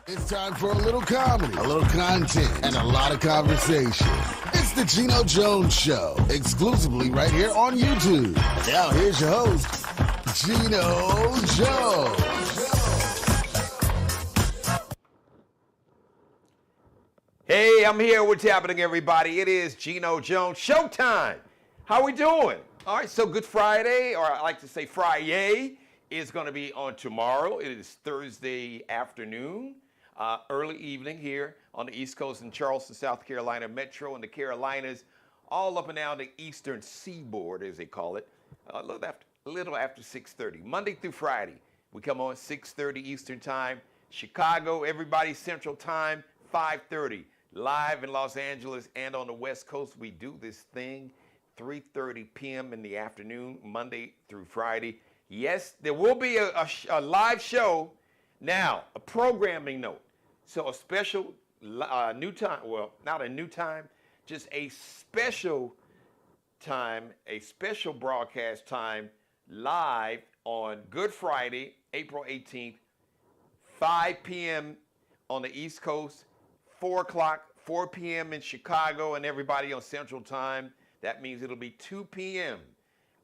It's time for a little comedy, a little content, and a lot of conversation. It's the Geno Jones Show, exclusively right here on YouTube. Now here's your host, Geno Jones. Hey, I'm here. What's happening, everybody? It is Geno Jones Showtime. How we doing? All right, so Good Friday, or I like to say Friday, is going to be on tomorrow. It is Thursday afternoon, early evening here on the East Coast in Charleston, South Carolina Metro, and the Carolinas, all up and down the Eastern Seaboard, as they call it, a little after 6:30. Monday through Friday, we come on 6:30 Eastern Time. Chicago, everybody Central Time, 5:30. Live in Los Angeles and on the West Coast, we do this thing 3:30 p.m. in the afternoon, Monday through Friday. Yes, there will be a live show. Now, a programming note. So a special new time, well, not a new time, just a special time, a special broadcast time live on Good Friday, April 18th, 5 p.m. on the East Coast, 4 p.m. in Chicago, and everybody on Central Time. That means it'll be 2 p.m.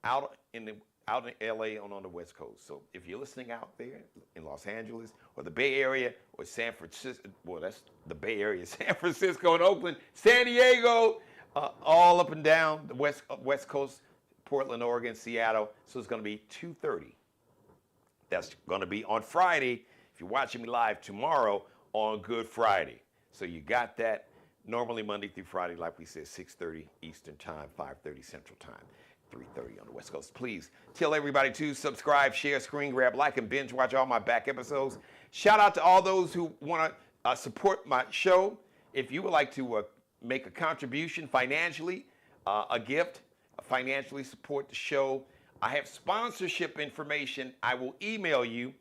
out in LA and on the West Coast. So if you're listening out there in Los Angeles or the Bay Area or San Francisco, well, that's the Bay Area, San Francisco and Oakland, San Diego, all up and down the West Coast, Portland, Oregon, Seattle. So it's going to be 2:30. That's going to be on Friday. If you're watching me live tomorrow on Good Friday. So you got that. Normally Monday through Friday, like we said, 6:30 Eastern Time, 5:30 Central Time, 3:30 on the West Coast. Please tell everybody to subscribe, share, screen grab, like, and binge watch all my back episodes. Shout out to all those who want to support my show. If you would like to make a contribution financially, a gift, financially support the show, I have sponsorship information. I will email you.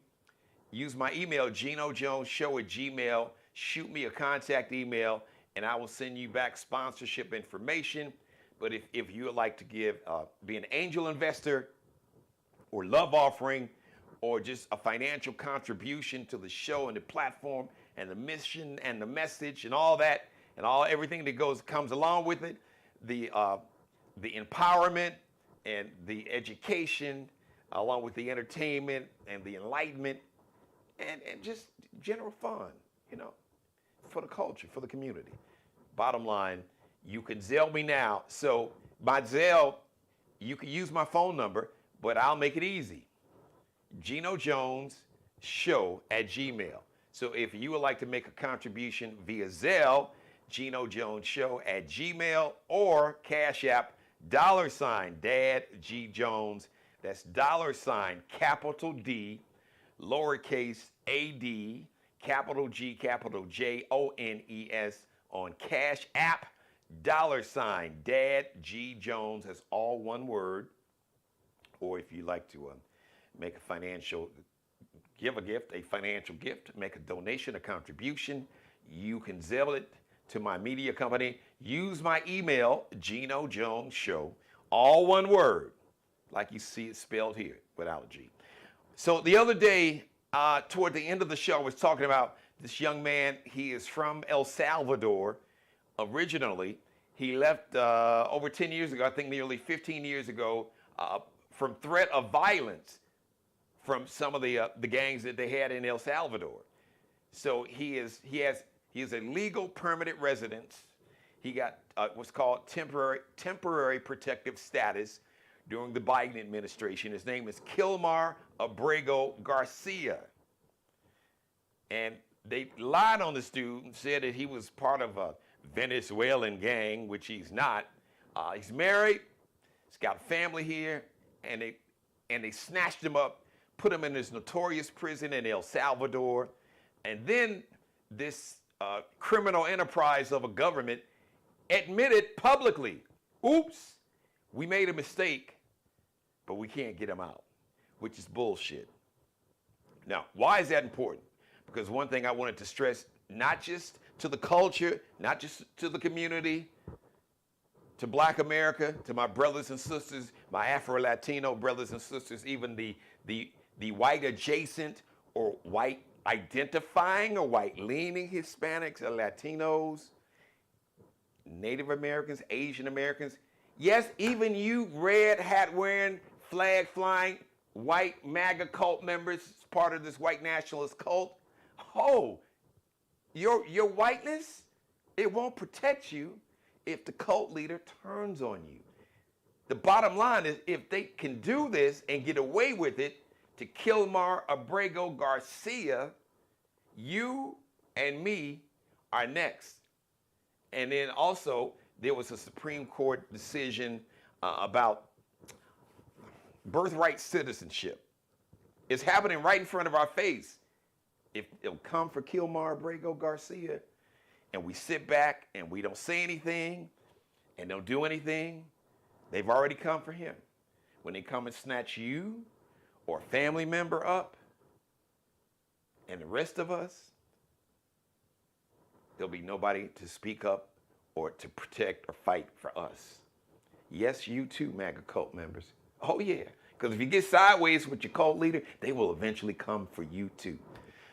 Use my email, genojonesshow@gmail.com. Shoot me a contact email, and I will send you back sponsorship information. But if you would like to give, be an angel investor or love offering or just a financial contribution to the show and the platform and the mission and the message and all that and everything that comes along with it, the empowerment and the education along with the entertainment and the enlightenment and just general fun, for the culture, for the community. Bottom line, you can Zelle me now. So my Zelle, you can use my phone number, but I'll make it easy. genojonesshow@gmail. So if you would like to make a contribution via Zelle, genojonesshow@gmail, or Cash App, $Dad G Jones. That's $ capital D, lowercase AD, capital G, capital JONES on Cash App, $Dad G Jones. That's all one word. Or if you like to make a financial gift, make a donation, a contribution, you can Zelle it to my media company. Use my email, genojonesshow, all one word, like you see it spelled here without a G. So the other day, toward the end of the show, I was talking about this young man. He is from El Salvador originally. He left over 10 years ago, I think nearly 15 years ago, from threat of violence from some of the gangs that they had in El Salvador. So he is a legal permanent residence. He got what's called temporary protective status during the Biden administration. His name is Kilmar Abrego Garcia. And they lied on this dude and said that he was part of a Venezuelan gang, which he's not. He's married, he's got a family here, and they snatched him up, put him in this notorious prison in El Salvador, and then this criminal enterprise of a government admitted publicly, oops, we made a mistake, but we can't get him out, which is bullshit. Now, why is that important? Because one thing I wanted to stress, not just to the culture, not just to the community, to Black America, to my brothers and sisters, my Afro-Latino brothers and sisters, even the white adjacent or white identifying or white-leaning Hispanics or Latinos, Native Americans, Asian Americans. Yes, even you red hat wearing, flag flying, white MAGA cult members, part of this white nationalist cult. Oh, your whiteness, it won't protect you if the cult leader turns on you. The bottom line is if they can do this and get away with it to Kilmar Abrego Garcia, you and me are next. And then also, there was a Supreme Court decision about birthright citizenship. It's happening right in front of our face. If it'll come for Kilmar Abrego Garcia, and we sit back and we don't say anything and don't do anything, they've already come for him. When they come and snatch you or a family member up, and the rest of us, there'll be nobody to speak up or to protect or fight for us. Yes, you too, MAGA cult members. Oh yeah, because if you get sideways with your cult leader, they will eventually come for you too.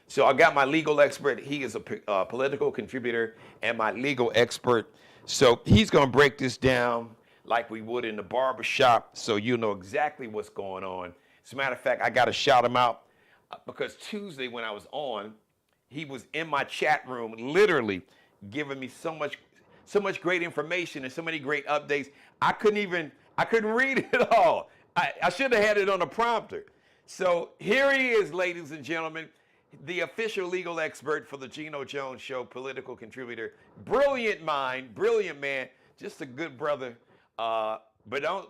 So I got my legal expert. He is a political contributor and my legal expert. So he's gonna break this down like we would in the barber shop, so you know exactly what's going on. As a matter of fact, I gotta shout him out because Tuesday when I was on, he was in my chat room, literally giving me so much great information and so many great updates. I couldn't read it all. I should have had it on a prompter. So here he is, ladies and gentlemen, the official legal expert for the Geno Jones Show, political contributor, brilliant mind, brilliant man, just a good brother. But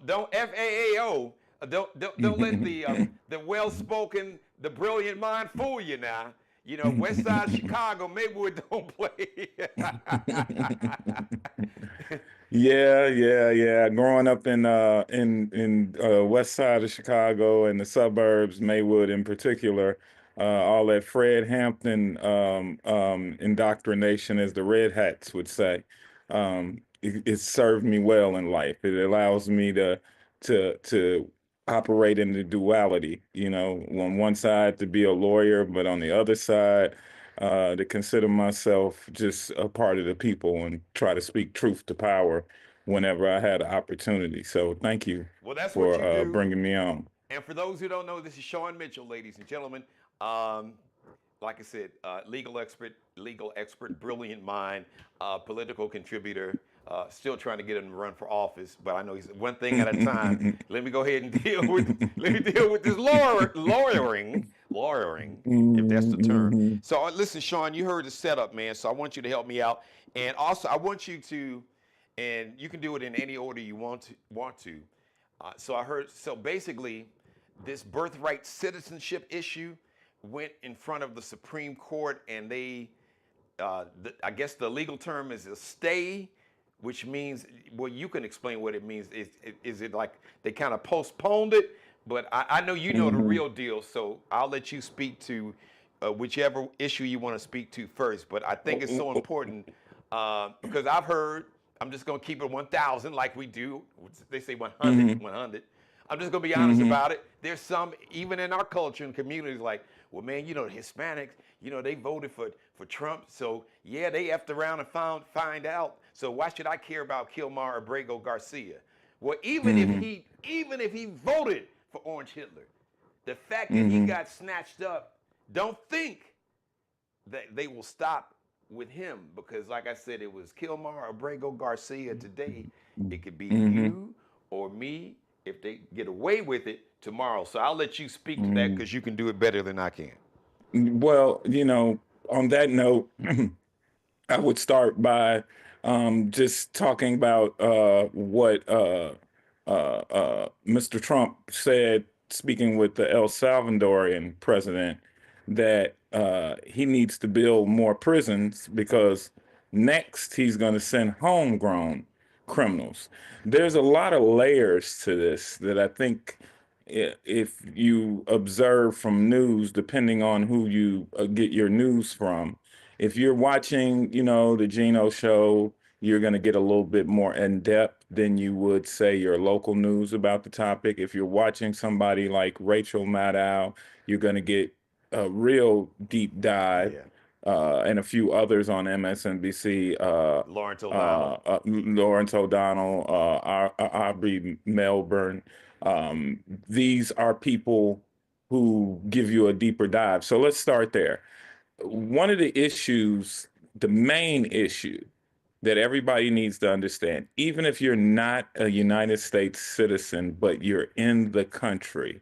don't FAAO. Don't let the well-spoken, the brilliant mind fool you now. You know, West Side Chicago, Maywood don't play. Yeah. Growing up in West Side of Chicago and the suburbs, Maywood in particular, all that Fred Hampton indoctrination, as the Red Hats would say, it served me well in life. It allows me to operate in the duality, you know, on one side to be a lawyer, but on the other side, to consider myself just a part of the people and try to speak truth to power whenever I had an opportunity. So thank you Well, that's for what you do. bringing me on. And for those who don't know, this is Shawn Mitchell, ladies and gentlemen. Like I said, legal expert, brilliant mind, political contributor, still trying to get him to run for office, but I know he's one thing at a time. Let me go ahead and deal with this lawyering, if that's the term. So listen, Shawn, you heard the setup, man. So I want you to help me out, and also I want you to, and you can do it in any order you want to. So basically, this birthright citizenship issue went in front of the Supreme Court, and they, I guess the legal term is a stay, which means, well, you can explain what it means. Is it like they kind of postponed it? But I know you know the real deal, so I'll let you speak to whichever issue you want to speak to first. But I think it's so important because I've heard, I'm just going to keep it 1,000 like we do. They say 100, 100. I'm just going to be honest about it. There's some, even in our culture and communities, like, well, man, you know, the Hispanics, you know, they voted for Trump. So, yeah, they effed around and find out. So why should I care about Kilmar Abrego Garcia? Well, even if he voted for Orange Hitler, the fact that he got snatched up, don't think that they will stop with him, because like I said, it was Kilmar Abrego Garcia today. It could be you or me if they get away with it tomorrow. So I'll let you speak to that because you can do it better than I can. Well, you know, on that note, I would start by just talking about what Mr. Trump said, speaking with the El Salvadorian president, that he needs to build more prisons because next he's going to send homegrown criminals. There's a lot of layers to this that I think if you observe from news, depending on who you get your news from, if you're watching, you know, the Geno show, you're going to get a little bit more in depth than you would say your local news about the topic. If you're watching somebody like Rachel Maddow, you're going to get a real deep dive, Yeah. and a few others on MSNBC. Lawrence O'Donnell. Lawrence O'Donnell, Aubrey Melbourne. These are people who give you a deeper dive. So let's start there. One of the issues, the main issue that everybody needs to understand, even if you're not a United States citizen, but you're in the country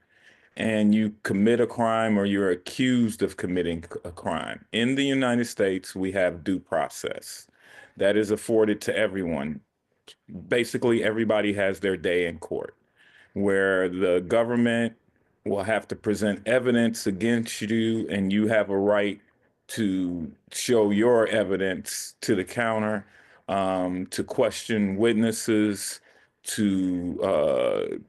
and you commit a crime or you're accused of committing a crime, in the United States, we have due process that is afforded to everyone. Basically, everybody has their day in court where the government will have to present evidence against you, and you have a right to show your evidence to the counter, to question witnesses, to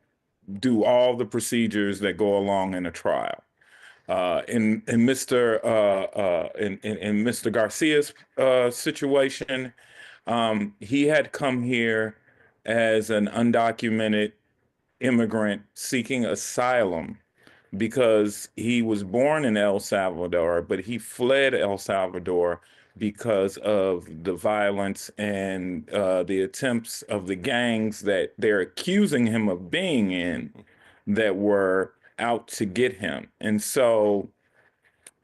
do all the procedures that go along in a trial. In Mr. Garcia's situation, he had come here as an undocumented immigrant seeking asylum because he was born in El Salvador, but he fled El Salvador because of the violence and the attempts of the gangs that they're accusing him of being in that were out to get him. And so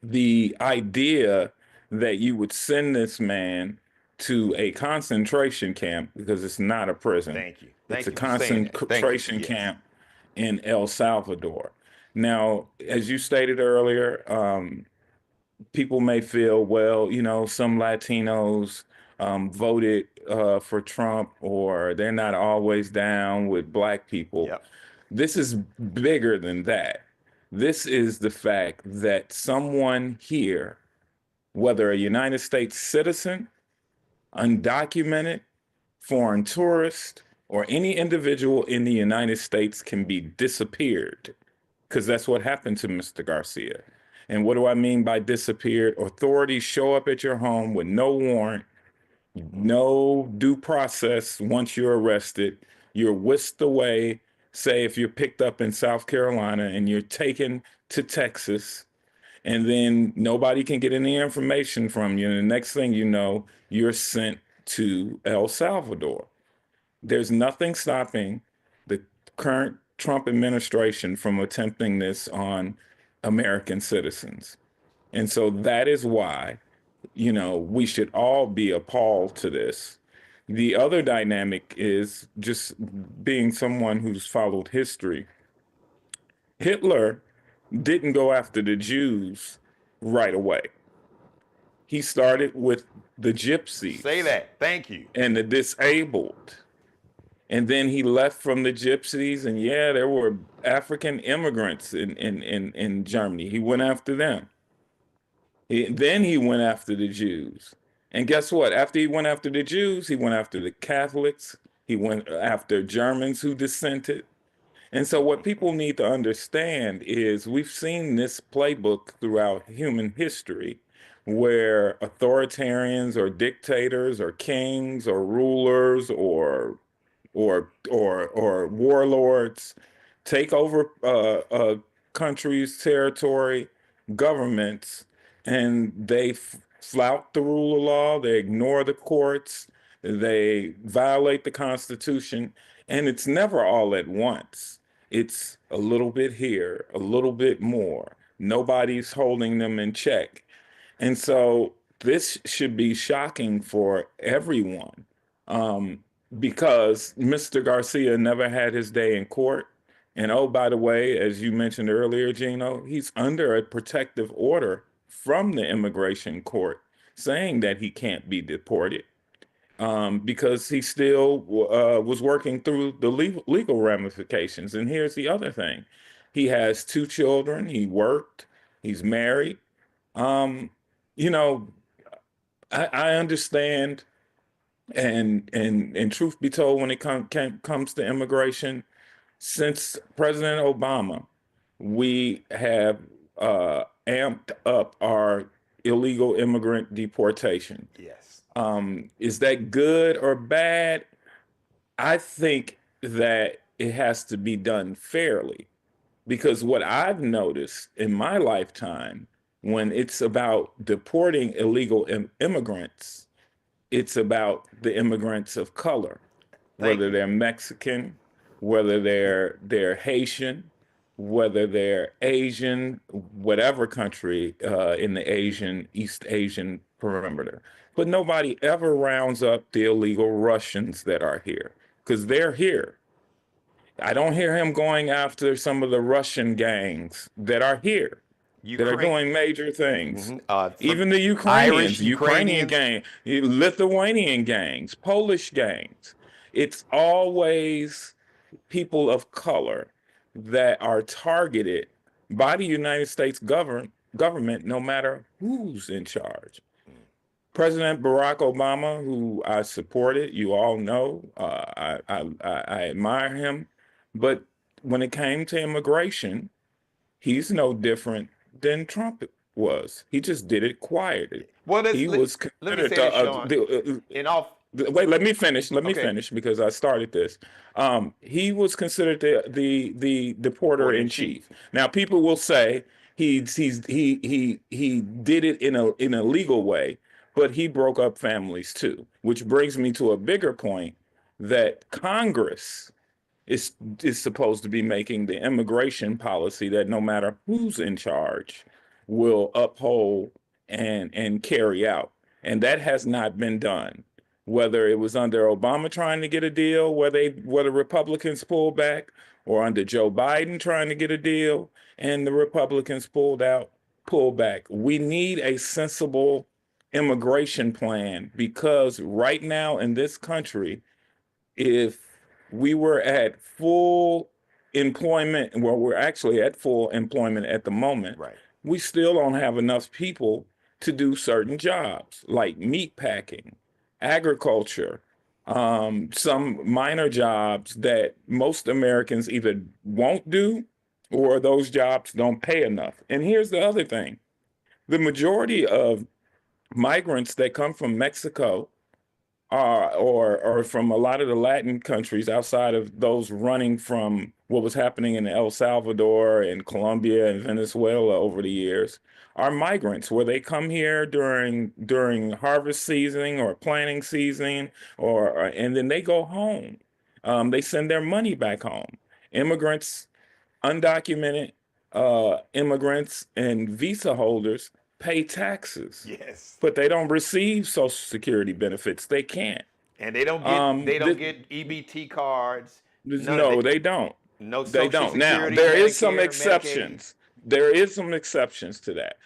the idea that you would send this man to a concentration camp, because it's not a prison, Thank you. it's Thank a you for saying that. Thank you. concentration Yes. camp in El Salvador. Now, as you stated earlier, people may feel, well, some Latinos voted for Trump, or they're not always down with Black people. Yep. This is bigger than that. This is the fact that someone here, whether a United States citizen, undocumented, foreign tourist, or any individual in the United States, can be disappeared, because that's what happened to Mr. Garcia. And what do I mean by disappeared? Authorities show up at your home with no warrant, no due process. Once you're arrested, you're whisked away. Say if you're picked up in South Carolina and you're taken to Texas, and then nobody can get any information from you. And the next thing you know, you're sent to El Salvador. There's nothing stopping the current Trump administration from attempting this on American citizens. And so that is why, we should all be appalled to this. The other dynamic is just being someone who's followed history. Hitler didn't go after the Jews right away. He started with the gypsies. Say that. Thank you. And the disabled. And then he left from the gypsies, and yeah, there were African immigrants in Germany. He went after them. Then he went after the Jews. And guess what? After he went after the Jews, he went after the Catholics. He went after Germans who dissented. And so what people need to understand is we've seen this playbook throughout human history, where authoritarians or dictators or kings or rulers or warlords take over countries, territory, governments, and they flout the rule of law. They ignore the courts. They violate the Constitution, and it's never all at once. It's a little bit here, a little bit more. Nobody's holding them in check. And so this should be shocking for everyone, because Mr. Garcia never had his day in court. And oh, by the way, as you mentioned earlier, Geno, he's under a protective order from the immigration court saying that he can't be deported, because he still was working through the legal ramifications. And here's the other thing. He has 2 children. He worked. He's married. Um, you know, I understand, and truth be told, when it comes to immigration, since President Obama, we have amped up our illegal immigrant deportation. Yes. Is that good or bad? I think that it has to be done fairly, because what I've noticed in my lifetime when it's about deporting illegal immigrants, it's about the immigrants of color, Thank whether you. they're Mexican, whether they're Haitian, whether they're Asian, whatever country in the East Asian perimeter. But nobody ever rounds up the illegal Russians that are here because they're here. I don't hear him going after some of the Russian gangs that are here, that are Ukraine, doing major things. for Even the Irish, Ukrainian Ukrainians. gang, Lithuanian gangs, Polish gangs. It's always people of color that are targeted by the United States government, no matter who's in charge. President Barack Obama, who I supported, you all know, I admire him. But when it came to immigration, he's no different than Trump was. He just did it quietly. Well, He was let me considered say this, Shawn. In all, wait, let me finish. Let me okay, finish because I started this. He was considered the deporter reporter in in chief. chief. Now, people will say he did it in a legal way, but he broke up families too. Which brings me to a bigger point that Congress is is supposed to be making the immigration policy that no matter who's in charge will uphold and carry out. And that has not been done. Whether it was under Obama trying to get a deal where the Republicans pulled back, or under Joe Biden trying to get a deal and the Republicans pulled back. We need a sensible immigration plan because right now in this country, if we were at full employment, well, we're actually at full employment at the moment, Right. we still don't have enough people to do certain jobs like meat packing, agriculture, some minor jobs that most Americans either won't do or those jobs don't pay enough. And here's the other thing. The majority of migrants that come from Mexico or from a lot of the Latin countries outside of those running from what was happening in El Salvador and Colombia and Venezuela over the years, are migrants where they come here during harvest season or planting season and then they go home. They send their money back home. Immigrants, undocumented immigrants and visa holders pay taxes, Yes. but they don't receive Social Security benefits. They can't. And they don't get EBT cards. None of No, that. they don't. No They Social don't. Now, Security, there is some Medicare, Medicaid. exceptions. There is some exceptions to that.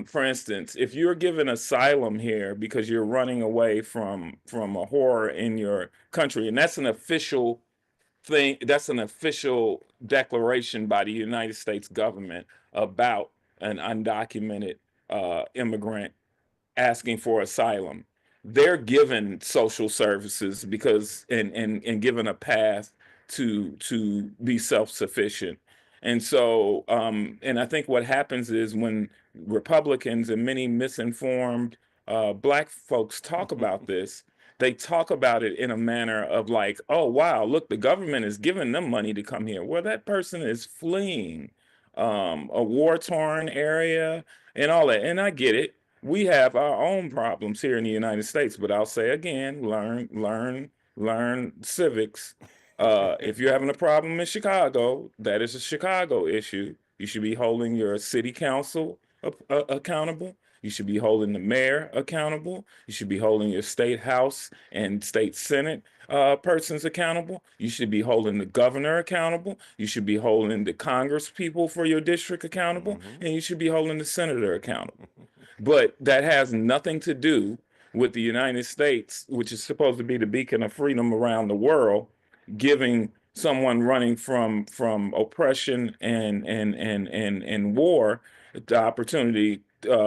For instance, if you're given asylum here because you're running away from a horror in your country, and that's an official thing, that's an official declaration by the United States government about an undocumented immigrant asking for asylum. They're given social services because and given a path to be self-sufficient. And so and I think what happens is when Republicans and many misinformed black folks talk about this, they talk about it in a manner of like, oh wow, look, the government is giving them money to come here. Well, that person is fleeing a war-torn area and all that. And I get it. We have our own problems here in the United States, but I'll say again, learn civics. If you're having a problem in Chicago, that is a Chicago issue. You should be holding your city council accountable. You should be holding the mayor accountable. You should be holding your state house and state senate persons accountable. You should be holding the governor accountable. You should be holding the Congress people for your district accountable, and you should be holding the senator accountable. But that has nothing to do with the United States, which is supposed to be the beacon of freedom around the world, giving someone running from oppression and war the opportunity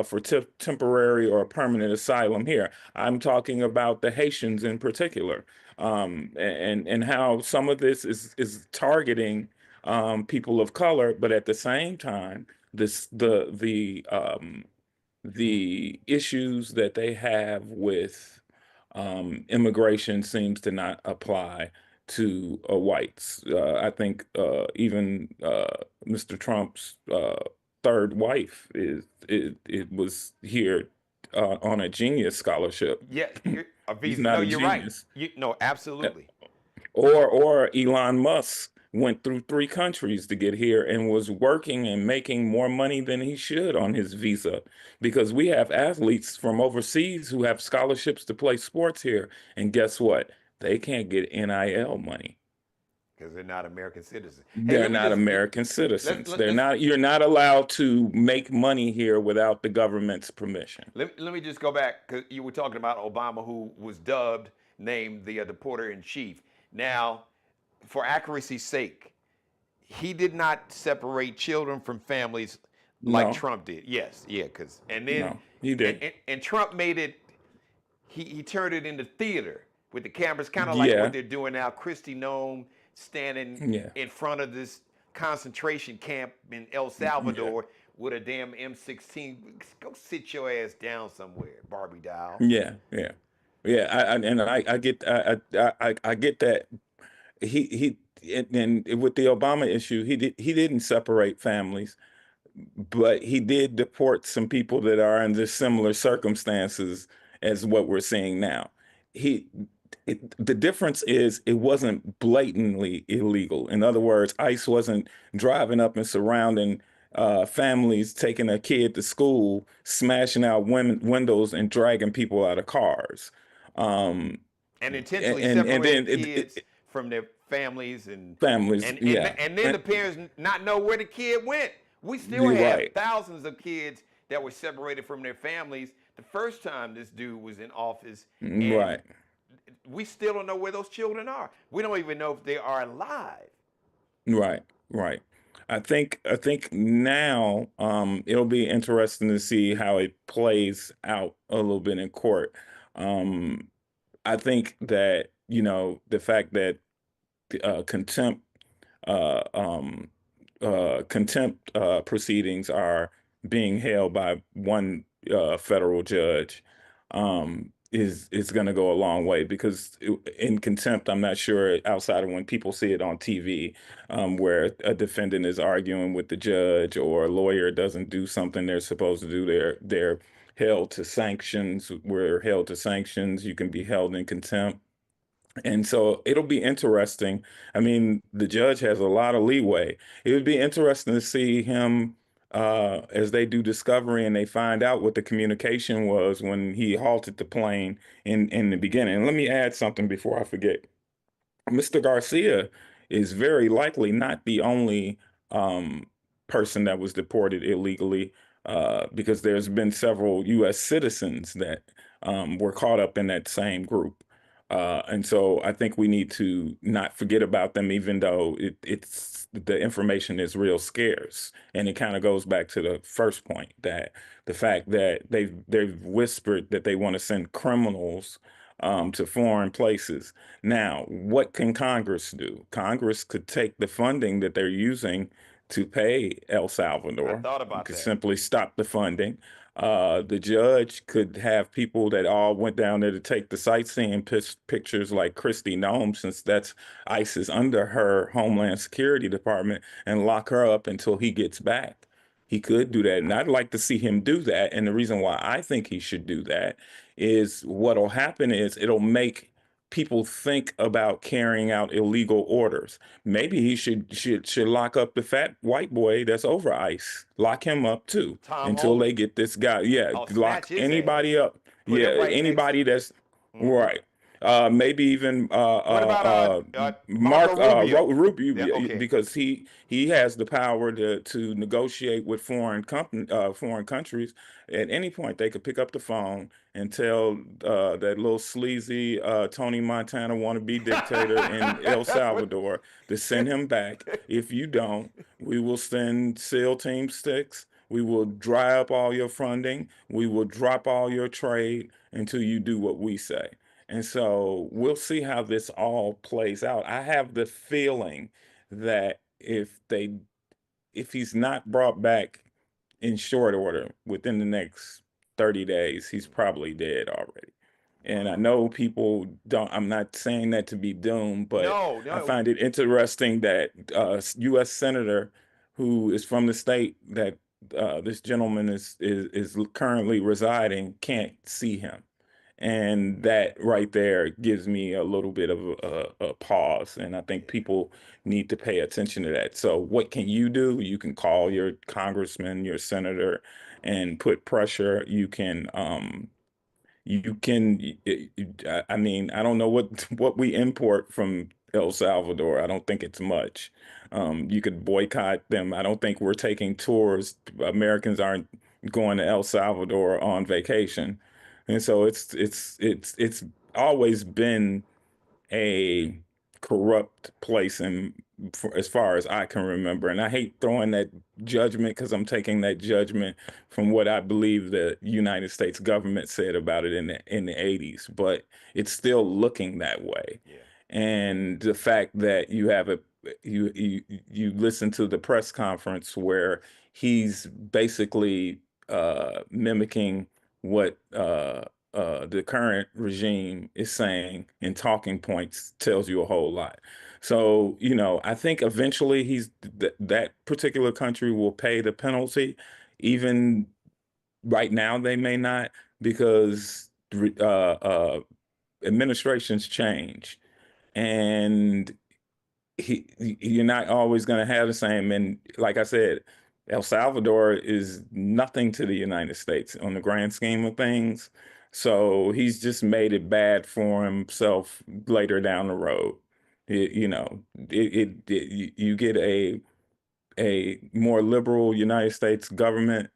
for temporary or permanent asylum here. I'm talking about the Haitians in particular, and how some of this is targeting people of color, but at the same time, the issues that they have with immigration seems to not apply to whites. I think even Mr. Trump's third wife it was here on a genius scholarship. Yeah, a He's visa. No, not a you're right. genius. No, absolutely. Or Elon Musk went through 3 countries to get here and was working and making more money than he should on his visa, because we have athletes from overseas who have scholarships to play sports here, and guess what? They can't get NIL money. Because they're not American citizens. Hey, They're let me not just American let citizens. let They're let's, not, you're not allowed to make money here without the government's permission. let me just go back because you were talking about Obama, who was named the deporter in chief. Now, for accuracy's sake, he did not separate children from families like No, Trump did. Yes, yeah, because and then no, he didn't. and Trump made it. He turned it into theater with the cameras, kind of like what Yeah, they're doing now. Christy Nome standing yeah, in front of this concentration camp in El yeah, Salvador with a damn M16. Go sit your ass down somewhere, Barbie doll. yeah, yeah, yeah. I get that. And with the Obama issue, he didn't separate families, but he did deport some people that are under similar circumstances as what we're seeing now. He the difference is it wasn't blatantly illegal. In other words, ICE wasn't driving up and surrounding families, taking a kid to school, smashing out windows and dragging people out of cars. Um, And and intentionally and separating then kids from their families and families, and and yeah, and then the parents not know where the kid went. We still you're have right, thousands of kids that were separated from their families the first time this dude was in office, and right. we still don't know where those children are. We don't even know if they are alive. Right, right. I think now it'll be interesting to see how it plays out a little bit in court. Um I think that, the fact that contempt uh um contempt proceedings are being held by one federal judge is going to go a long way, because in contempt, I'm not sure outside of when people see it on TV, where a defendant is arguing with the judge or a lawyer doesn't do something they're supposed to do. They're held to sanctions. We're held to sanctions. You can be held in contempt. And so it'll be interesting. I mean, the judge has a lot of leeway. It would be interesting to see him as they do discovery and they find out what the communication was when he halted the plane in the beginning. And let me add something before I forget. Mr. Garcia is very likely not the only um, person that was deported illegally, because there's been several U.S. citizens that were caught up in that same group. And so I think we need to not forget about them, even though it's the information is real scarce. And it kind of goes back to the first point, that the fact that they've whispered that they want to send criminals to foreign places. Now, what can Congress do? Congress could take the funding that they're using to pay El I Salvador, thought about could that. simply stop the funding. The judge could have people that all went down there to take the sightseeing pictures, like Christy Nome, since that's ICE is under her Homeland Security Department, and lock her up until he gets back. He could do that, and I'd like to see him do that. And the reason why I think he should do that is what'll happen is it'll make people think about carrying out illegal orders. Maybe he should lock up the fat white boy that's over ICE. Lock him up too Tom until Homan. they get this guy. Yeah, I'll lock snatch his anybody ass. up. Put Yeah, him right next to. anybody that's Hmm. right. Maybe even What about Marco Mark Rubio? Yeah. Rubio, Okay. because he has the power to negotiate with foreign countries. At any point, they could pick up the phone and tell that little sleazy Tony Montana wannabe dictator in El That's what. Salvador to send him back. If you don't, we will send SEAL Team Six. We will dry up all your funding. We will drop all your trade until you do what we say. And so we'll see how this all plays out. I have the feeling that if he's not brought back in short order within the next 30 days, he's probably dead already. And I know people don't, I'm not saying that to be doomed, but No, I no. find it interesting that US senator who is from the state that this gentleman is currently residing can't see him. And that right there gives me a little bit of a pause. And I think people need to pay attention to that. So what can you do? You can call your congressman, your senator, and put pressure. I mean, I don't know what what we import from El Salvador. I don't think it's much. You could boycott them. I don't think we're taking tours. Americans aren't going to El Salvador on vacation. And so it's always been a corrupt place, and as far as I can remember. And I hate throwing that judgment because I'm taking that judgment from what I believe the United States government said about it in the 80s, but it's still looking that way. Yeah. And the fact that you listen to the press conference where he's basically mimicking what the current regime is saying in talking points tells you a whole lot. So, I think eventually that particular country will pay the penalty. Even right now, they may not, because administrations change, and you're not always going to have the same. And like I said, El Salvador is nothing to the United States on the grand scheme of things. So he's just made it bad for himself later down the road. You get a more liberal United States government.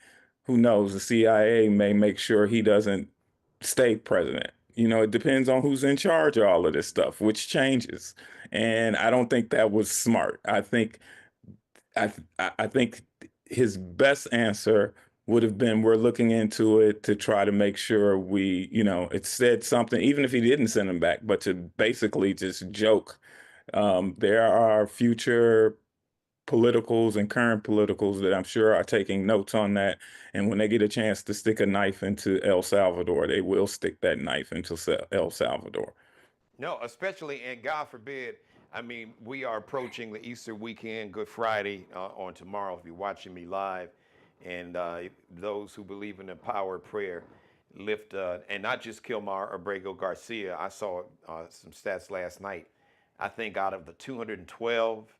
Who knows? The CIA may make sure he doesn't stay president. It depends on who's in charge of all of this stuff, which changes. And I don't think that was smart. I think his best answer would have been, we're looking into it to try to make sure it said something, even if he didn't send him back, but to basically just joke. There are future politicals and current politicals that I'm sure are taking notes on that. And when they get a chance to stick a knife into El Salvador, they will stick that knife into El Salvador. No, especially, and God forbid, I mean, we are approaching the Easter weekend, Good Friday on tomorrow, if you're watching me live. And those who believe in the power of prayer lift, and not just Kilmar Abrego Garcia. I saw some stats last night. I think out of the 212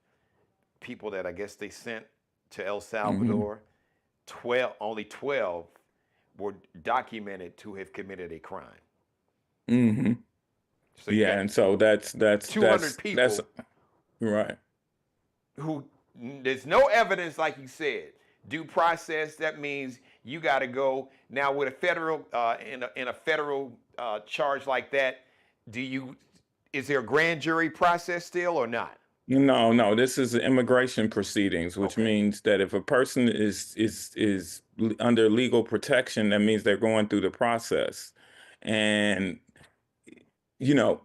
people that I guess they sent to El Salvador, 12, only 12 were documented to have committed a crime. Mm-hmm. So Yeah, and so that's 200 people that's right. who there's no evidence, like you said. Due process, that means you got to go now with a federal in a federal charge like that. Is there a grand jury process still or not? No. This is immigration proceedings, which Okay. means that if a person is under legal protection, that means they're going through the process. And you know,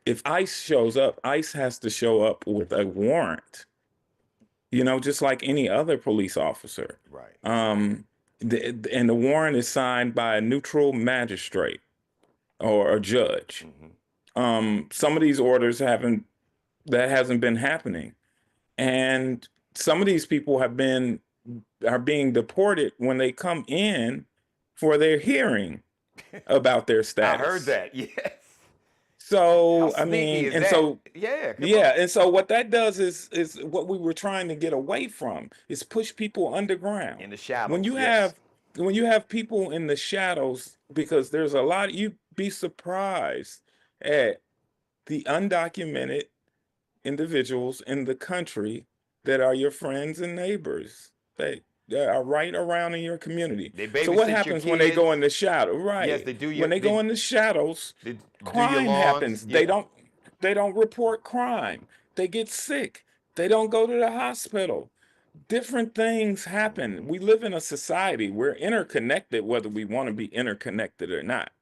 if ICE shows up, ICE has to show up with a warrant. Just like any other police officer. Right. And the warrant is signed by a neutral magistrate or a judge. Some of these orders that hasn't been happening. And some of these people are being deported when they come in for their hearing about their I heard status. that. Yes. So, How I sneaky mean, is and that? so, Yeah. Come yeah, on. and so what that does is what we were trying to get away from, is push people underground. In the shadows. When you Yes. have when you have people in the shadows, because there's a lot, you'd be surprised at the undocumented individuals in the country that are your friends and neighbors that are right around in your community. They So what babysit your happens when they go kids. in the shadow? Yes, Right. they do When they go in the shadows, they do your crime lawns. happens. Yeah. They don't report crime. They get sick. They don't go to the hospital. Different things happen. We live in a society. We're interconnected, whether we want to be interconnected or not.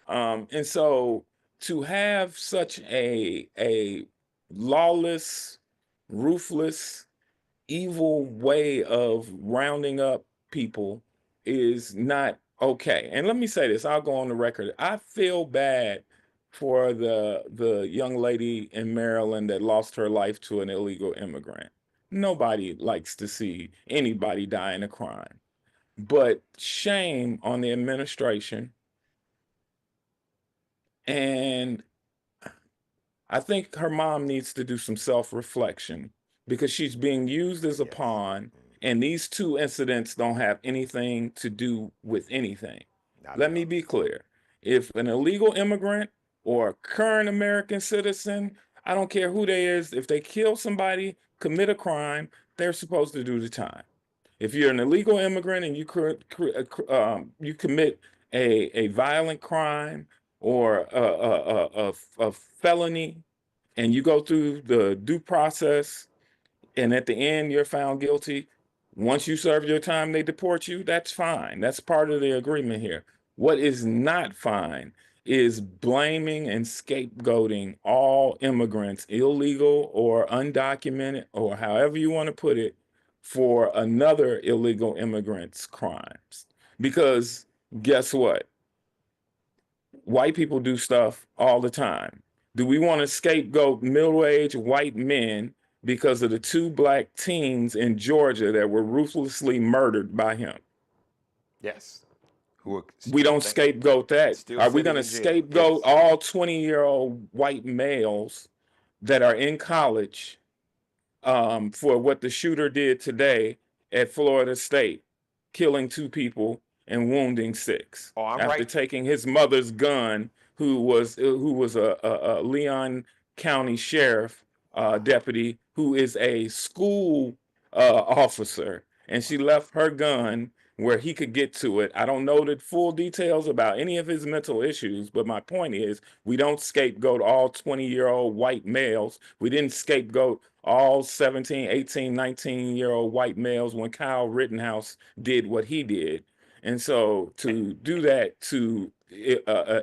And so to have such a lawless, ruthless, evil way of rounding up people is not okay. And let me say this, I'll go on the record. I feel bad for the young lady in Maryland that lost her life to an illegal immigrant. Nobody likes to see anybody die in a crime. But shame on the administration. And I think her mom needs to do some self-reflection because she's being used as a Yes. pawn, and these two incidents don't have anything to do with anything. Not Let at me all. be clear. If an illegal immigrant or a current American citizen, I don't care who they is, if they kill somebody, commit a crime, they're supposed to do the time. If you're an illegal immigrant and you commit a violent crime or a felony, and you go through the due process, and at the end you're found guilty, once you serve your time, they deport you. That's fine. That's part of the agreement here. What is not fine is blaming and scapegoating all immigrants, illegal or undocumented, or however you want to put it, for another illegal immigrant's crimes. Because guess what? White people do stuff all the time. Do we want to scapegoat middle-aged white men because of the two black teens in Georgia that were ruthlessly murdered by him? Yes. Who are We still don't scapegoat that. still Are we sitting going to in jail? scapegoat Yes. all 20-year-old white males that are in college for what the shooter did today at Florida State, killing 2 people and wounding 6 Oh, I'm after right. taking his mother's gun, who was a Leon County sheriff deputy who is a school officer, and she left her gun where he could get to it. I don't know the full details about any of his mental issues, but my point is we don't scapegoat all 20-year-old white males. We didn't scapegoat all 17, 18, 19-year-old white males when Kyle Rittenhouse did what he did. And so to do that to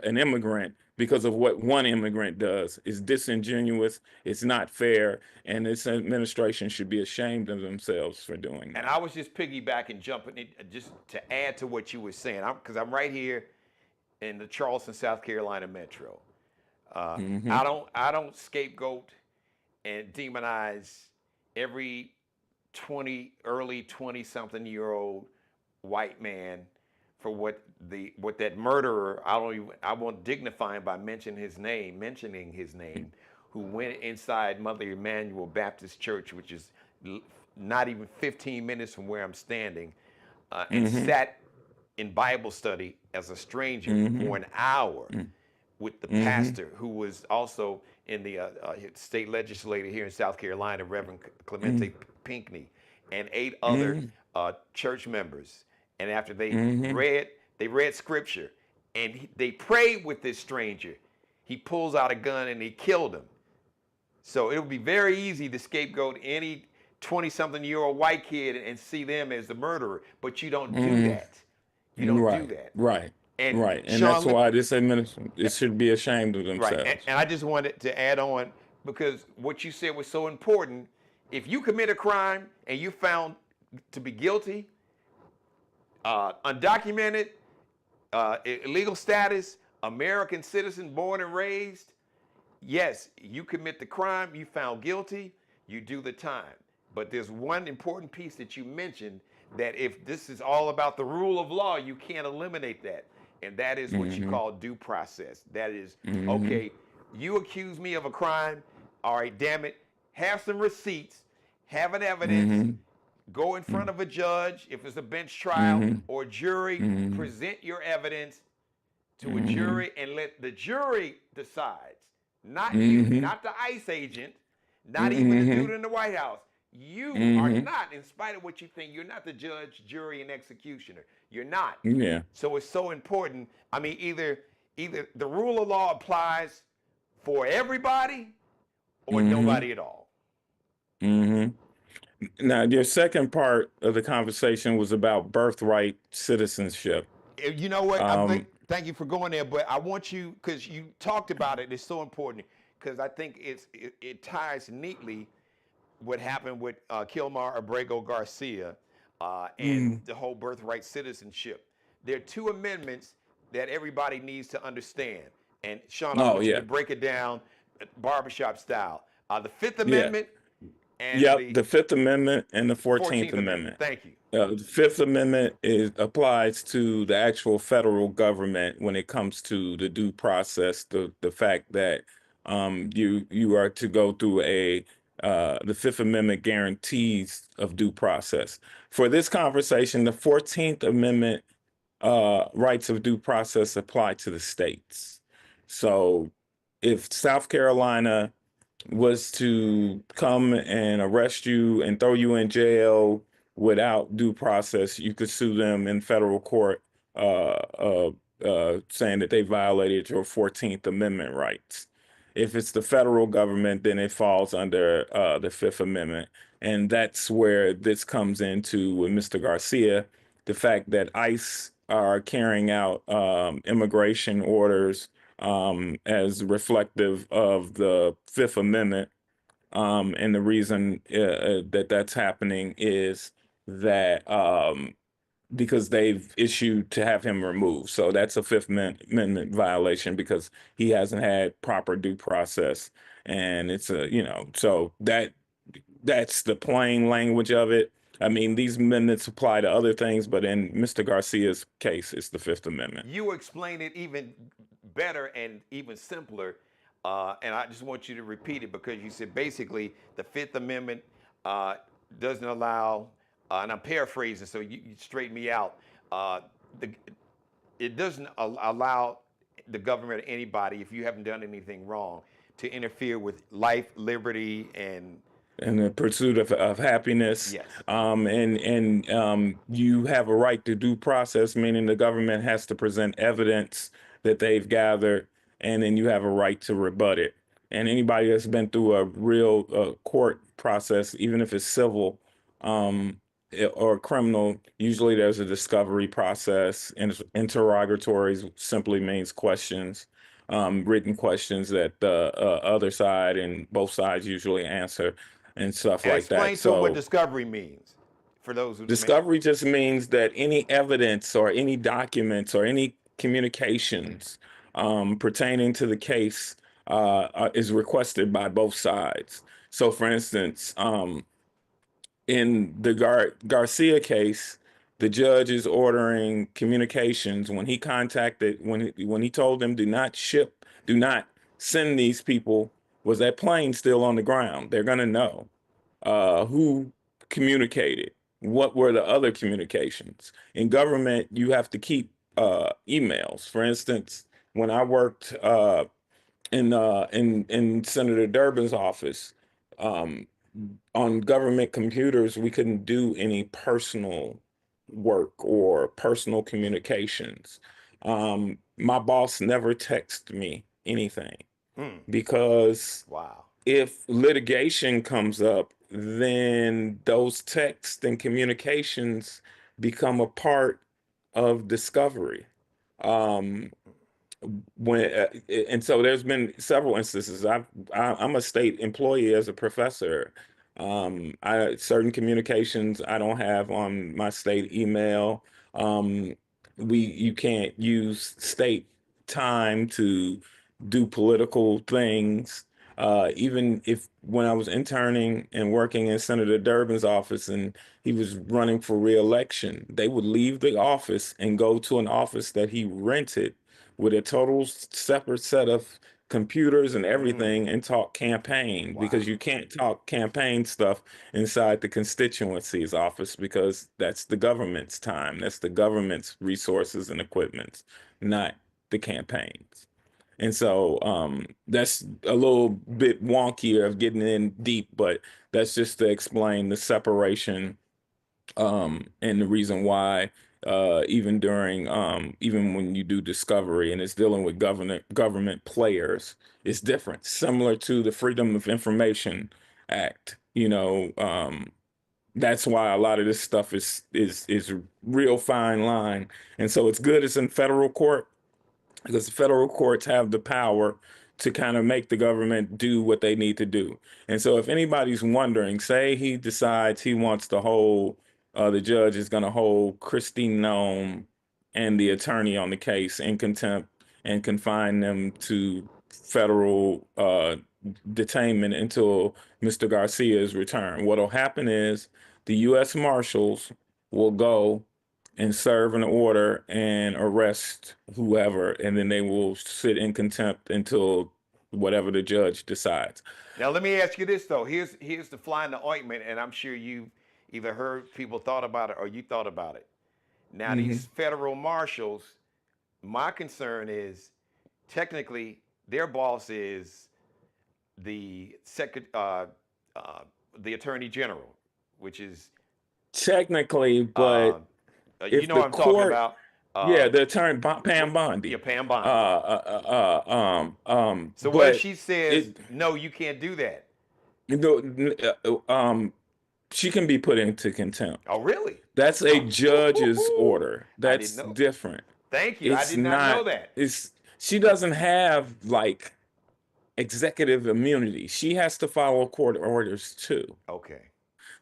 an immigrant because of what one immigrant does is disingenuous, it's not fair, and this administration should be ashamed of themselves for doing And that. I was just piggybacking, jumping in, just to add to what you were saying, because I'm right here in the Charleston, South Carolina metro. Hmm. I don't scapegoat and demonize every early 20-something-year-old white man for what that murderer. I won't dignify him by mentioning his name, who went inside Mother Emanuel Baptist Church, which is not even 15 minutes from where I'm standing, and Hmm. sat in Bible study as a stranger for Hmm. an hour with the Hmm. pastor who was also in the state legislature here in South Carolina, Reverend Hmm. Clemente Pinckney, and 8 other Hmm. church members. And after Hmm. they read scripture, and they prayed with this stranger. He pulls out a gun and he killed him. So it would be very easy to scapegoat any 20-something-year-old white kid and see them as the murderer, but you don't do Hmm. that. You don't do Right, that. right, And right. And that's Shawn, why this administration it should be ashamed of right. themselves. And I just wanted to add on because what you said was so important. If you commit a crime and you found to be guilty, undocumented, illegal status, American citizen, born and raised, yes, you commit the crime, you found guilty, you do the time. But there's one important piece that you mentioned that if this is all about the rule of law, you can't eliminate that. And that is what you Hmm. call due process. That is, Hmm. okay, you accuse me of a crime, all right, damn it, have some receipts, have an evidence, Hmm. go in front of a judge, if it's a bench trial Hmm. or jury, Hmm. present your evidence to a Hmm. jury and let the jury decide. Not you, Hmm. not the ICE agent, not even the dude Hmm. in the White House. You are Hmm. not, in spite of what you think, you're not the judge, jury, and executioner. You're not. Yeah. So it's so important. I mean, either the rule of law applies for everybody or Hmm. nobody at all. Hmm. Now, your second part of the conversation was about birthright citizenship. You know what? Um, Thank you for going there, but I want you because you talked about it. It's so important because I think it ties neatly what happened with Kilmar Abrego Garcia and mm, the whole birthright citizenship. There are 2 amendments that everybody needs to understand. And Shawn, I oh want you to yeah, break it down barbershop style. The Fifth yeah. Amendment and Yep, the the Fifth Amendment and the 14th 14th Amendment. Amendment. Thank you. The Fifth Amendment applies to the actual federal government when it comes to the due process, the fact that you are to go through the Fifth Amendment guarantees of due process. For this conversation, the 14th Amendment rights of due process apply to the states. So if South Carolina was to come and arrest you and throw you in jail without due process, you could sue them in federal court, saying that they violated your 14th Amendment rights. If it's the federal government, then it falls under the Fifth Amendment. And that's where this comes into with Mr. Garcia, the fact that ICE are carrying out immigration orders as reflective of the Fifth Amendment. And the reason that that's happening is that because they've issued to have him removed. So that's a Fifth Amendment violation because he hasn't had proper due process. And it's so that's the plain language of it. I mean, these amendments apply to other things, but in Mr. Garcia's case, it's the Fifth Amendment. You explain it even better and even simpler, and I just want you to repeat it because you said basically the Fifth Amendment doesn't allow, and I'm paraphrasing, so you straighten me out. The, it doesn't allow the government or anybody, if you haven't done anything wrong, to interfere with life, liberty, and in the pursuit of happiness. yes. And you have a right to due process, meaning the government has to present evidence that they've gathered, and then you have a right to rebut it. And anybody that's been through a real court process, even if it's civil or criminal, usually there's a discovery process, and interrogatories simply means questions. Written questions that the other side and both sides usually answer and stuff And like that. explain to them what So discovery means for those who discovery just means that any evidence or any documents or any communications pertaining to the case is requested by both sides. So, for instance, in the Garcia case, the judge is ordering communications when he told them do not send these people. Was that plane still on the ground? They're gonna know who communicated. What were the other communications? In government, you have to keep emails. For instance, when I worked in Senator Durbin's office, um, on government computers, we couldn't do any personal work or personal communications. My boss never texted me anything Hmm. because Wow. if litigation comes up, then those texts and communications become a part of discovery. Um, when and so there's been several instances. I'm a state employee as a professor. I certain communications I don't have on my state email. Um, you can't use state time to do political things. Even if when I was interning and working in Senator Durbin's office and he was running for reelection, they would leave the office and go to an office that he rented with a total separate set of computers and everything and talk campaign Wow. because you can't talk campaign stuff inside the constituency's office because that's the government's time. That's the government's resources and equipment, not the campaigns. And so that's a little bit wonkier of getting in deep, but that's just to explain the separation and the reason why even when you do discovery and it's dealing with government players, it's different, similar to the Freedom of Information Act. That's why a lot of this stuff is real fine line, and so it's good it's in federal court because the federal courts have the power to kind of make the government do what they need to do. And so if anybody's wondering, say he decides he wants to hold, the judge is going to hold Christine Nome and the attorney on the case in contempt and confine them to federal detainment until Mr. Garcia's return. What'll happen is the U.S. Marshals will go and serve an order and arrest whoever, and then they will sit in contempt until whatever the judge decides. Now let me ask you this though. Here's the fly in the ointment, and I'm sure you either heard people thought about it or you thought about it. Now Hmm. these federal marshals, my concern is technically their boss is the the attorney general, which is Technically, uh, but you if know the what I'm talking court, about. yeah, the attorney Pam Yeah, Bondi, Pam Bondi. So what if but she says it, no, you can't do that? you know, she can be put into contempt. Oh, really? That's a judge's order. I didn't That's know. different. Thank you. I It's did not know not, that. it's, she doesn't have like executive immunity. She has to follow court orders too. Okay.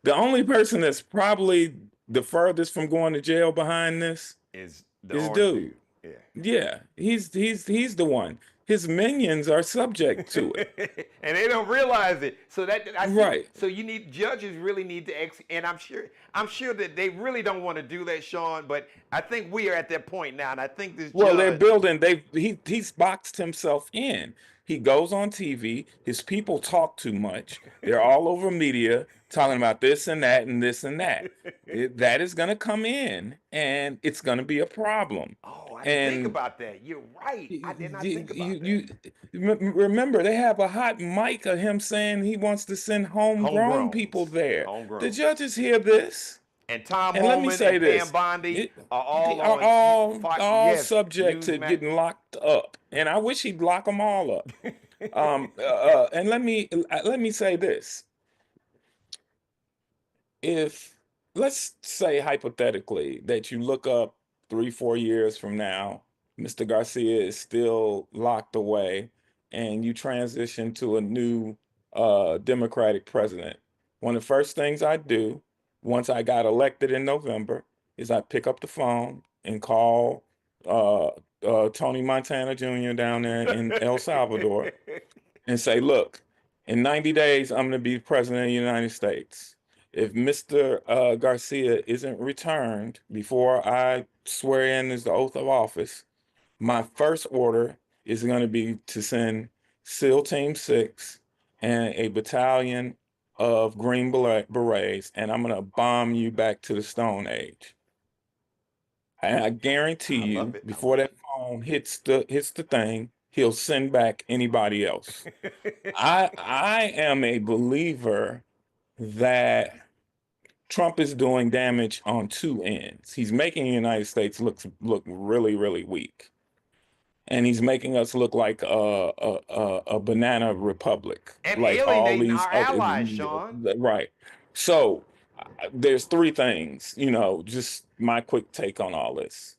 The only person that's probably the furthest from going to jail behind this Is the is orange dude. dude? Yeah. Yeah, he's the one. His minions are subject to it. And they don't realize it. So that I see. Right. So judges really need to and I'm sure that they really don't want to do that, Shawn. But I think we are at that point now, and I think this Well, they're judge. building. He's boxed himself in. He goes on TV. His people talk too much. They're all over media talking about this and that and this and that. That is going to come in, and it's going to be a problem. Oh, I didn't think And about that. You're right. I did not think about you that. remember they have a hot mic of him saying he wants to send homegrown people Homegrowns, there. The homegrown. judges hear this. And Tom And let me Homan say and Pam this, Bondi are they all are on all yes, subject to Newsmax. getting locked up, and I wish he'd lock them all up. And let me say this: if let's say hypothetically that you look up 3, 4 years from now, Mr. Garcia is still locked away, and you transition to a new Democratic president. One of the first things I do once I got elected in November is I pick up the phone and call uh, Tony Montana Jr. down there in El Salvador and say, look, in 90 days, I'm going to be president of the United States. If Mr. Garcia isn't returned before I swear in as the oath of office, my first order is going to be to send SEAL Team 6 and a battalion of Green Berets, and I'm going to bomb you back to the Stone Age. And I guarantee I love you, it. I before love that phone hits the thing, he'll send back anybody else. it. I am a believer that Trump is doing damage on two ends. He's making the United States look really, really weak, and he's making us look like a banana republic, And like all alienating these our other, allies, Shawn. right. So there's three things, just my quick take on all this.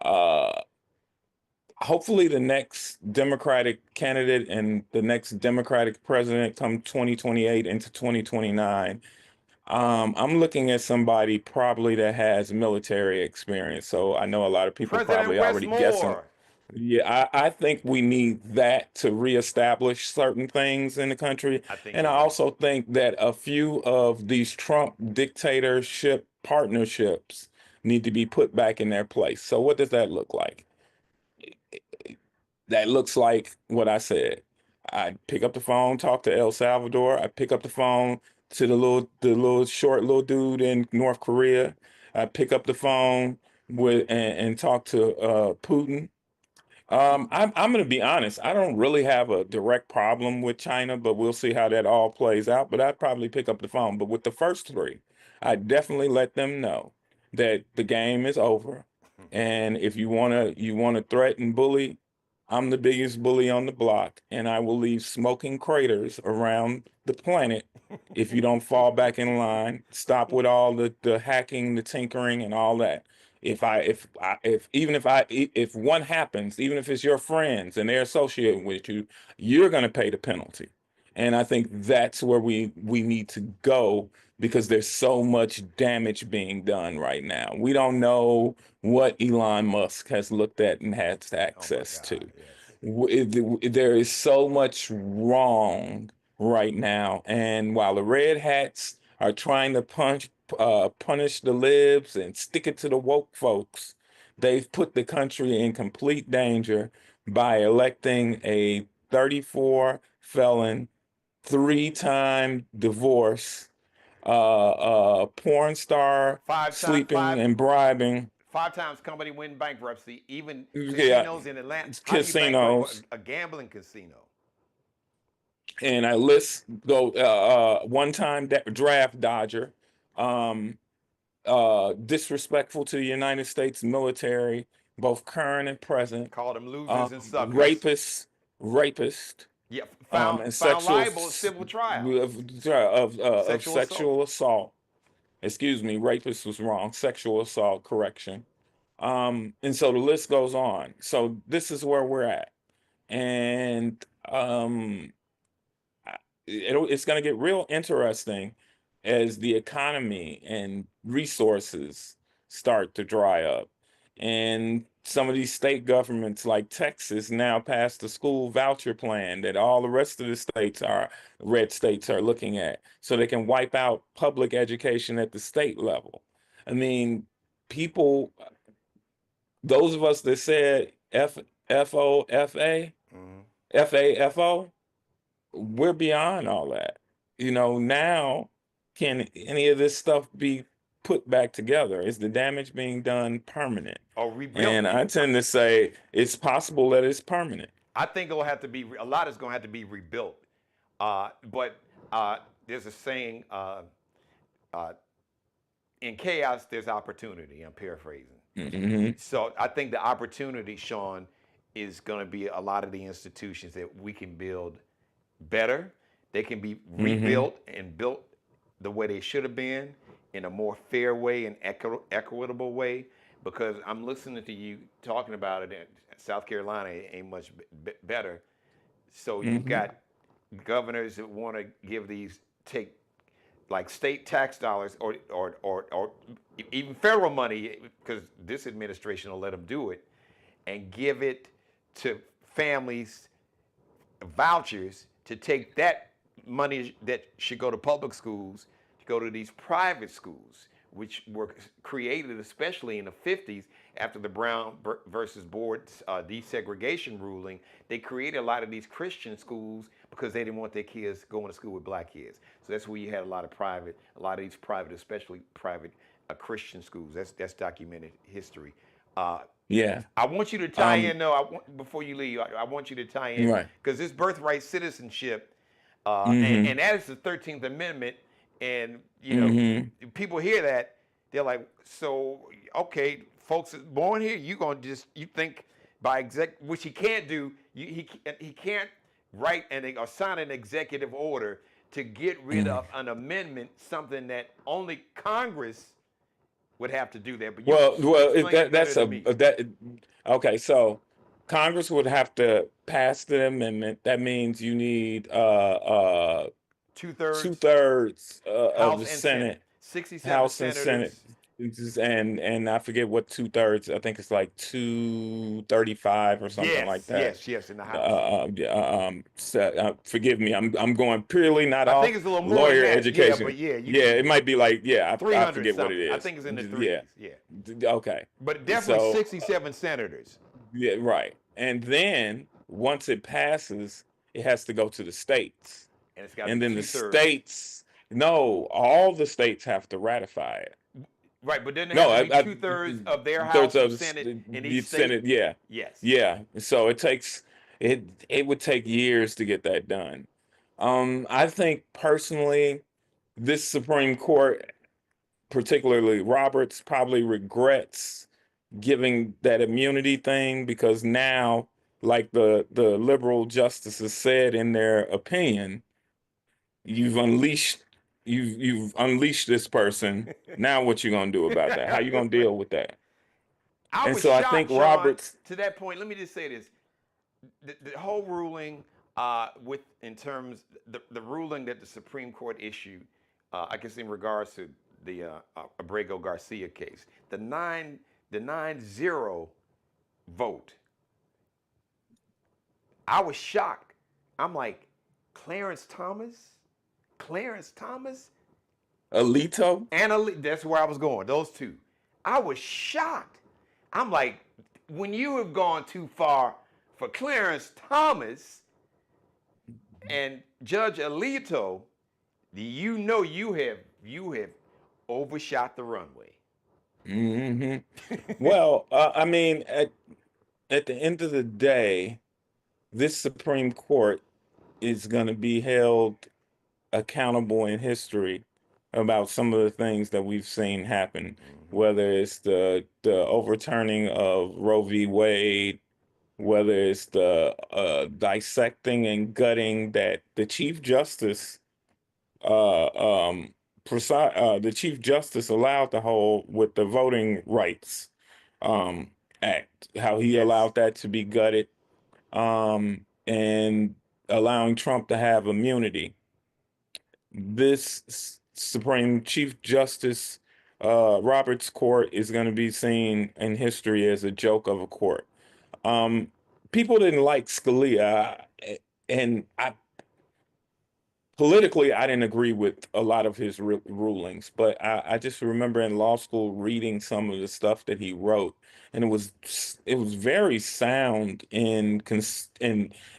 Uh, Hopefully the next Democratic candidate and the next Democratic president come 2028 into 2029. I'm looking at somebody probably that has military experience. So I know a lot of people President probably already guessing. Westmore. Yeah, I think we need that to reestablish certain things in the country. I think And you're I right. also think that a few of these Trump dictatorship partnerships need to be put back in their place. So what does that look like? That looks like what I said. I pick up the phone, talk to El Salvador. I pick up the phone to the little short little dude in North Korea. I pick up the phone and talk to Putin. I'm going to be honest. I don't really have a direct problem with China, but we'll see how that all plays out. But I'd probably pick up the phone. But with the first three, I definitely let them know that the game is over. And if you wanna threaten, bully, I'm the biggest bully on the block, and I will leave smoking craters around the planet if you don't fall back in line. Stop with all the hacking, the tinkering, and all that. If one happens, even if it's your friends and they're associated with you, you're going to pay the penalty. And I think that's where we need to go because there's so much damage being done right now. We don't know what Elon Musk has looked at and has Oh my access to. God. Yes. There is so much wrong right now, and while the red hats are trying to punish the libs and stick it to the woke folks, they've put the country in complete danger by electing a 34 felon, three-time divorce, porn star Five time, sleeping and bribing, 5 times company win bankruptcy. Even yeah, casinos in Atlanta. How do you bankrupt casinos. a gambling casino? And I list go one-time draft dodger, um, disrespectful to the United States military, both current and present, Call them losers and suckers. rapist, Yeah, and found sexual liable in civil trial. of Sexual assault. sexual assault. Excuse me, rapist was wrong. Sexual assault, correction. And so the list goes on. So this is where we're at, and it's going to get real interesting as the economy and resources start to dry up. And some of these state governments, like Texas, now passed the school voucher plan that all the rest of the red states are looking at, so they can wipe out public education at the state level. I mean, people, those of us that said FOFA, Mm-hmm. FAFO, we're beyond all that. Now can any of this stuff be put back together? Is the damage being done permanent? Or rebuilt And I even. tend to say it's possible that it's permanent. I think it'll have to be a lot is going to have to be rebuilt. But there's a saying: uh, in chaos, there's opportunity. I'm paraphrasing. Hmm. So I think the opportunity, Shawn, is going to be a lot of the institutions that we can build better. They can be Hmm. rebuilt and built the way they should have been in a more fair way and equitable way. Because I'm listening to you talking about it, and South Carolina ain't much better. So you've Hmm. got governors that want to give these take like state tax dollars or even federal money, because this administration will let them do it, and give it to families vouchers to take that money that should go to public schools to go to these private schools, which were created especially in the 50s after the Brown versus Board desegregation ruling. They created a lot of these Christian schools because they didn't want their kids going to school with black kids. So that's where you had a lot of these private, especially private Christian schools. That's documented history. Uh, Yeah. I want you to tie Um, in though. Before you leave, I want you to tie in right. because this birthright citizenship, Hmm. and that is the 13th Amendment, and Hmm. people hear that, they're like, so okay, folks is born here, you think by which he can't do, he can't write or sign an executive order to get rid of an amendment, something that only Congress would have to do that. But you Well, explain it better that's than me. that. Okay, so Congress would have to pass the amendment. That means you need 2/3 two-thirds of House the and Senate, Senate, 67 House and Senate. senators. And I forget what two-thirds. I think it's like 235 or something like Yes, that. yes, yes, in the House. Yeah, so, forgive me. I'm going purely not I think off it's a little more than lawyer that. Yeah, but education. yeah, Yeah, it might be like, yeah, I 300 forget what it something. I is. think it's in the Yeah. threes. Yeah, Okay. but definitely So 67 senators. yeah, right. And then once it passes, it has to go to the states. And it's got to And be then the 2/3. states, no, all the states have to ratify it. Right, but then it No, has to be 2/3 of their thirds House and of Senate in the each state. Senate, yeah. Yes. Yeah. So it would take years to get that done. I think personally, this Supreme Court, particularly Roberts, probably regrets giving that immunity thing because now, like the liberal justices said in their opinion, you've unleashed you've unleashed this person. Now what you gonna do about that? How you gonna deal with that? I And was so I think shocked, Shawn, Roberts, to that point. Let me just say this: the whole ruling, in terms the ruling that the Supreme Court issued, I guess in regards to the Abrego Garcia case, the 9-0 vote I was shocked. I'm like, Clarence Thomas, Clarence Thomas, Alito. that's where I was going. Those two. I was shocked. I'm like, when you have gone too far for Clarence Thomas and Judge Alito, you know you have overshot the runway. Hmm. Well, I mean, at the end of the day, this Supreme Court is going to be held accountable in history about some of the things that we've seen happen, whether it's the overturning of Roe v. Wade, whether it's the dissecting and gutting that the Chief Justice uh, um, the Chief Justice allowed to hold with the Voting Rights um, Act, how he Yes. allowed that to be gutted, and allowing Trump to have immunity. This Supreme Chief Justice Roberts Court is going to be seen in history as a joke of a court. Um, People didn't like Scalia, and I politically, I didn't agree with a lot of his rulings, but I just remember in law school reading some of the stuff that he wrote, and it was very sound and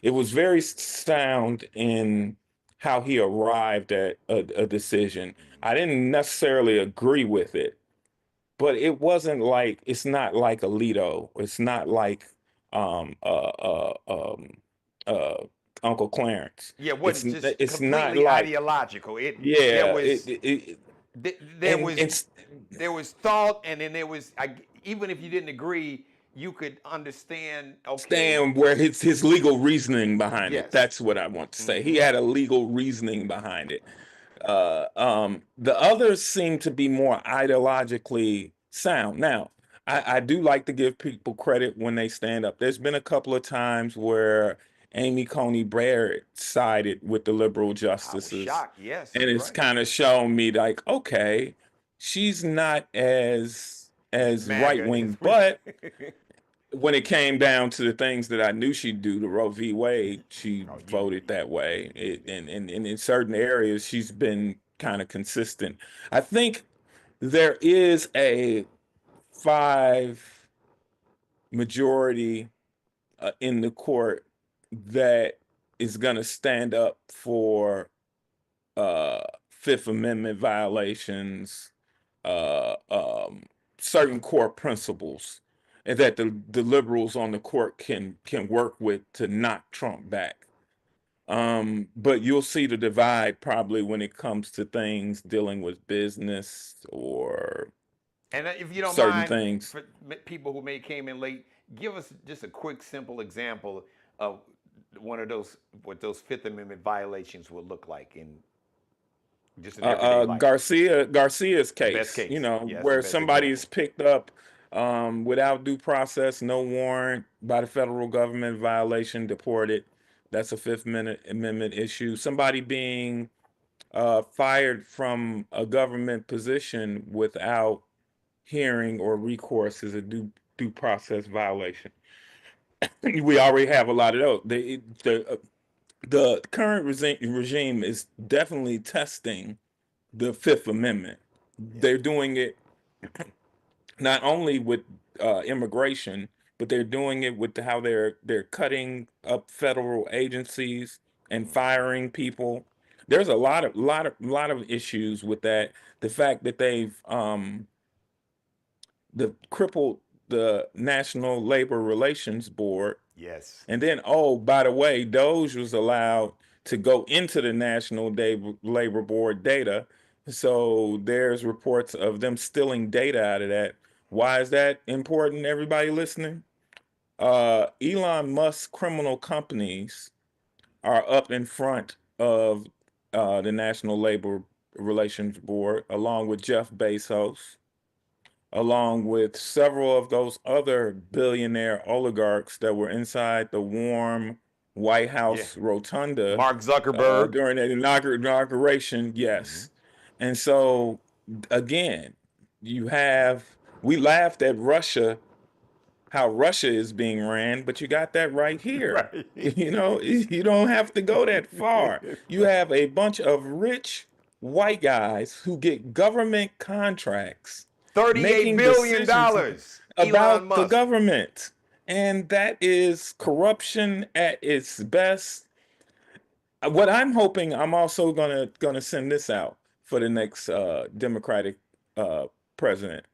it was very sound in how he arrived at a decision. I didn't necessarily agree with it, but it's not like Alito. It's not like um uh uh um uh Uncle Clarence. Yeah, it It's wasn't just it's not completely like, ideological. There yeah, was there and was it's there was thought, and then there was even if you didn't agree, you could understand. Okay, stand where his legal reasoning behind it. yes, That's what I want to say. He had a legal reasoning behind it. The others seem to be more ideologically sound. Now, I do like to give people credit when they stand up. There's been a couple of times where Amy Coney Barrett sided with the liberal I was justices, shocked. Yes, and you're it's right. kind of shown me like, okay, she's not As as right MAGA wing, as we. but when it came down to the things that I knew she'd do to Roe v. Wade, she Oh, voted that way. yeah. And in certain areas, she's been kind of consistent. I think there is a 5 majority in the court that is going to stand up for uh, Fifth Amendment violations, uh, um, certain core principles, and that the liberals on the court can work with to knock Trump back. But you'll see the divide probably when it comes to things dealing with business or And if you don't certain mind, things. for people who may came in late, give us just a quick, simple example of one of those what those Fifth Amendment violations would look like in just in everyday life. Garcia's The best case, case, yes, the where best somebody is example. picked up without due process, no warrant by the federal government, violation, deported. That's a Fifth Amendment issue. Somebody being fired from a government position without hearing or recourse is a due process violation. We already have a lot of those. The current regime is definitely testing the Fifth Amendment. Yeah. They're doing it not only with immigration, but they're doing it with how they're cutting up federal agencies and firing people. There's a lot of issues with that. The fact that they've crippled the National Labor Relations Board. Yes. And then, oh, by the way, Doge was allowed to go into the National Labor Board data. So there's reports of them stealing data out of that. Why is that important, everybody listening? Elon Musk's criminal companies are up in front of the National Labor Relations Board, along with Jeff Bezos, along with several of those other billionaire oligarchs that were inside the warm White Yeah. House rotunda Mark Zuckerberg. during that inauguration. Yes. And so, again, we laughed at Russia how Russia is being ran, but you got that right here. Right. You know, you don't have to go that far. You have a bunch of rich white guys who get government contracts $38 making billion, decisions Elon about the Musk. government. And that is corruption at its best. What I'm hoping, I'm also gonna send this out for the next Democratic uh, president.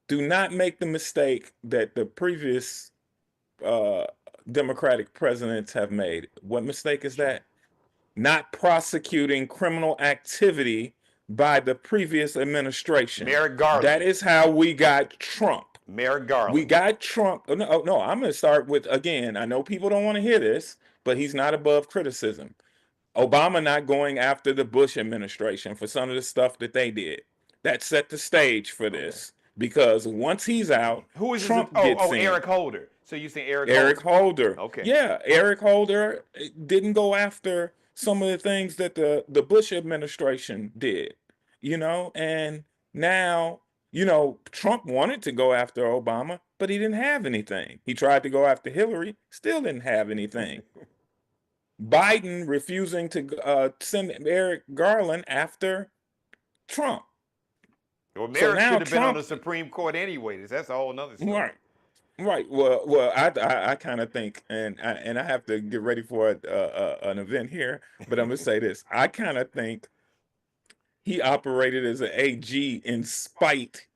Do not make the mistake that the previous uh, Democratic presidents have made. What mistake is Sure. that? Not prosecuting criminal activity by the previous administration. Merrick That Garland. is how we got Trump. Merrick We Garland. got Trump. Oh, no, no, I'm going to start with, again, I know people don't want to hear this, but he's not above criticism. Obama not going after the Bush administration for some of the stuff that they did. That set the stage for this. Because once he's out, Who is this? Trump gets in. Eric Holder. So you saying Eric Holder. Okay. Yeah, Eric Holder didn't go after some of the things that the Bush administration did, and now, Trump wanted to go after Obama, but he didn't have anything. He tried to go after Hillary, still didn't have anything. Biden refusing to send Eric Garland after Trump. Well, Merrick now should have been on Trump- the Supreme Court anyway. That's a whole nother story. Right. Right. Well, I kind of think, and I have to get ready for an event here, but I'm gonna say this: I kind of think he operated as an AG in spite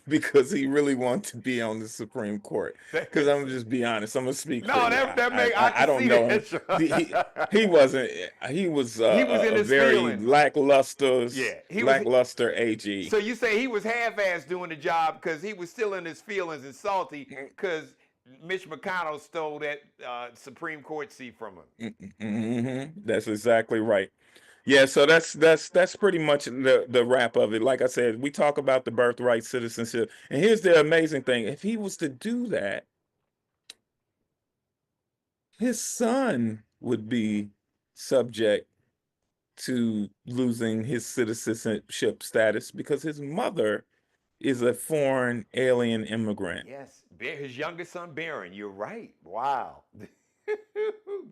because he really wanted to be on the Supreme Court. Because I'm gonna just be honest, I'm gonna speak. No, freely. that make I don't see know that. him. He wasn't. He was in a his very feelings. lackluster, Yeah, lackluster AG. So you say he was half-assed doing the job because he was still in his feelings and salty because Mitch McConnell stole that Supreme Court seat from him. Mm-hmm. That's exactly right. Yeah, so that's pretty much the wrap of it. Like I said, we talk about the birthright citizenship, and here's the amazing thing: if he was to do that, his son would be subject to losing his citizenship status because his mother is a foreign alien immigrant. Yes, his youngest son, Barron. You're right. Wow.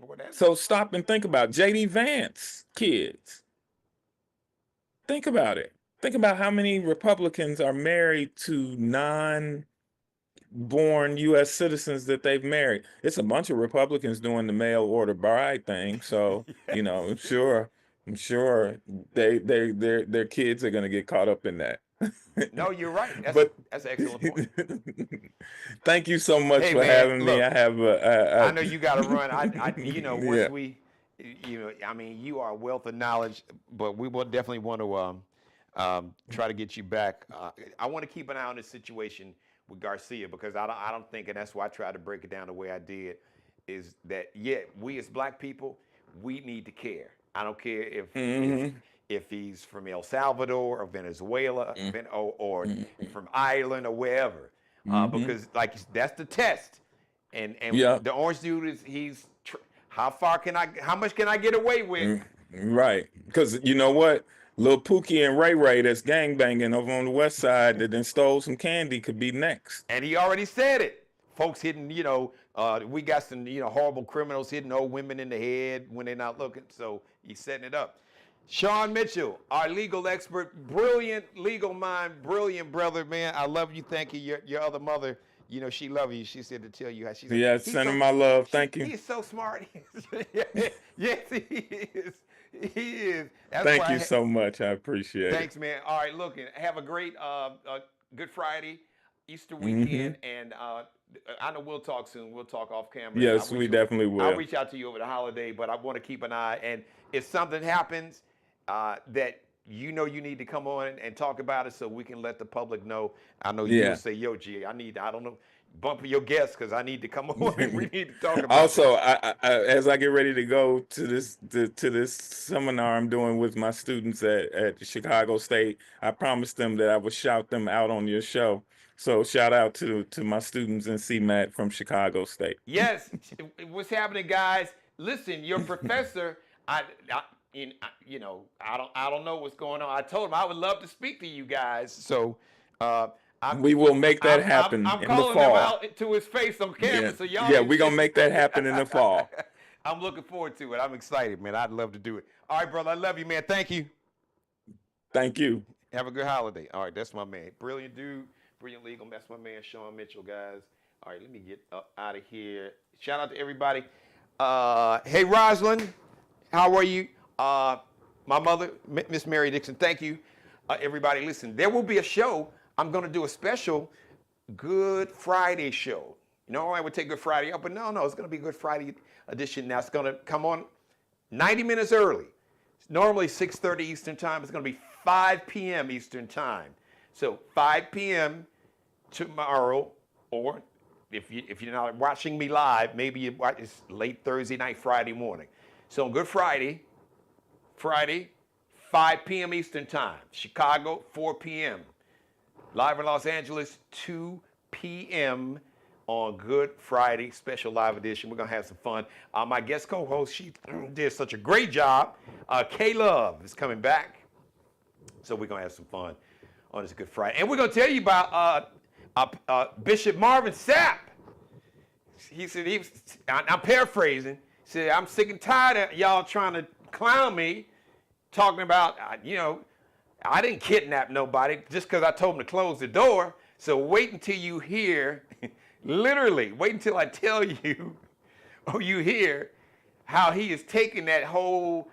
Boy, So stop and think about J.D. Vance kids. Think about it. Think about how many Republicans are married to non-born U.S. citizens that they've married. It's a bunch of Republicans doing the mail order bride thing. So, I'm sure their kids are going to get caught up in that. No, you're right. That's an excellent point. Thank you so much for man, having me. look, I have. I know you got to run. Once Yeah. we, I mean, you are a wealth of knowledge, but we will definitely want to try to get you back. I want to keep an eye on this situation with Garcia because I don't think, and that's why I tried to break it down the way I did, is that we as black people, we need to care. I don't care if he's from El Salvador or Venezuela or from Ireland or wherever, because that's the test. And Yeah. the orange dude how much can I get away with? Right, because you know what, Lil Pookie and Ray Ray that's gangbanging over on the west side that then stole some candy could be next. And he already said it. Folks hitting, we got some, horrible criminals hitting old women in the head when they're not looking. So he's setting it up. Shawn Mitchell, our legal expert, brilliant legal mind, brilliant brother, man. I love you. Thank you. Your other mother, she loves you. She said to tell you how she's. Yeah, send him my love. Thank you. He's so smart. Yes, he is. He is. Thank you so much. I appreciate it. Thanks, man. All right, look, have a great Good Friday, Easter weekend, and I know we'll talk soon. We'll talk off camera. Yes, we definitely will. I'll reach out to you over the holiday, but I want to keep an eye. And if something happens that you need to come on and talk about it so we can let the public know. I know you will say, yo, G, I don't know, bump your guests because I need to come on and we need to talk about also, as I get ready to go to this seminar I'm doing with my students at Chicago State, I promised them that I would shout them out on your show. So shout out to my students in CMAT from Chicago State. Yes. What's happening, guys? Listen, your professor, I don't know what's going on. I told him I would love to speak to you guys. So We will make that happen I'm in the calling them fall. out to his face on camera, Yeah, so y'all yeah, ain't we're gonna tripping. make that happen in the fall. I'm looking forward to it. I'm excited, man. I'd love to do it. All right, brother. I love you, man. Thank you. Thank you. Have a good holiday. All right, that's my man. Brilliant dude. Brilliant legal. That's my man, Shawn Mitchell, guys. All right, let me get out of here. Shout out to everybody. Hey, Rosalind, how are you? My mother, Miss Mary Dixon, thank you. Everybody, listen, there will be a show. I'm going to do a special Good Friday show. Normally I would take Good Friday up, but no, it's going to be Good Friday edition. Now it's going to come on 90 minutes early. It's normally 6:30 Eastern time. It's going to be 5 p.m. Eastern time. So 5 p.m. tomorrow, or if you're not watching me live, maybe you watch it's late Thursday night, Friday morning. So on Good Friday, 5 p.m. Eastern time. Chicago, 4 p.m. Live in Los Angeles, 2 p.m. on Good Friday, special live edition. We're going to have some fun. My guest co-host, she did such a great job. K-Love is coming back. So we're going to have some fun on this Good Friday. And we're going to tell you about Bishop Marvin Sapp. He said, I'm paraphrasing, he said, I'm sick and tired of y'all trying to clown me, talking about, I didn't kidnap nobody just because I told him to close the door. So wait until you hear, literally, wait until I tell you, or you hear how he is taking that whole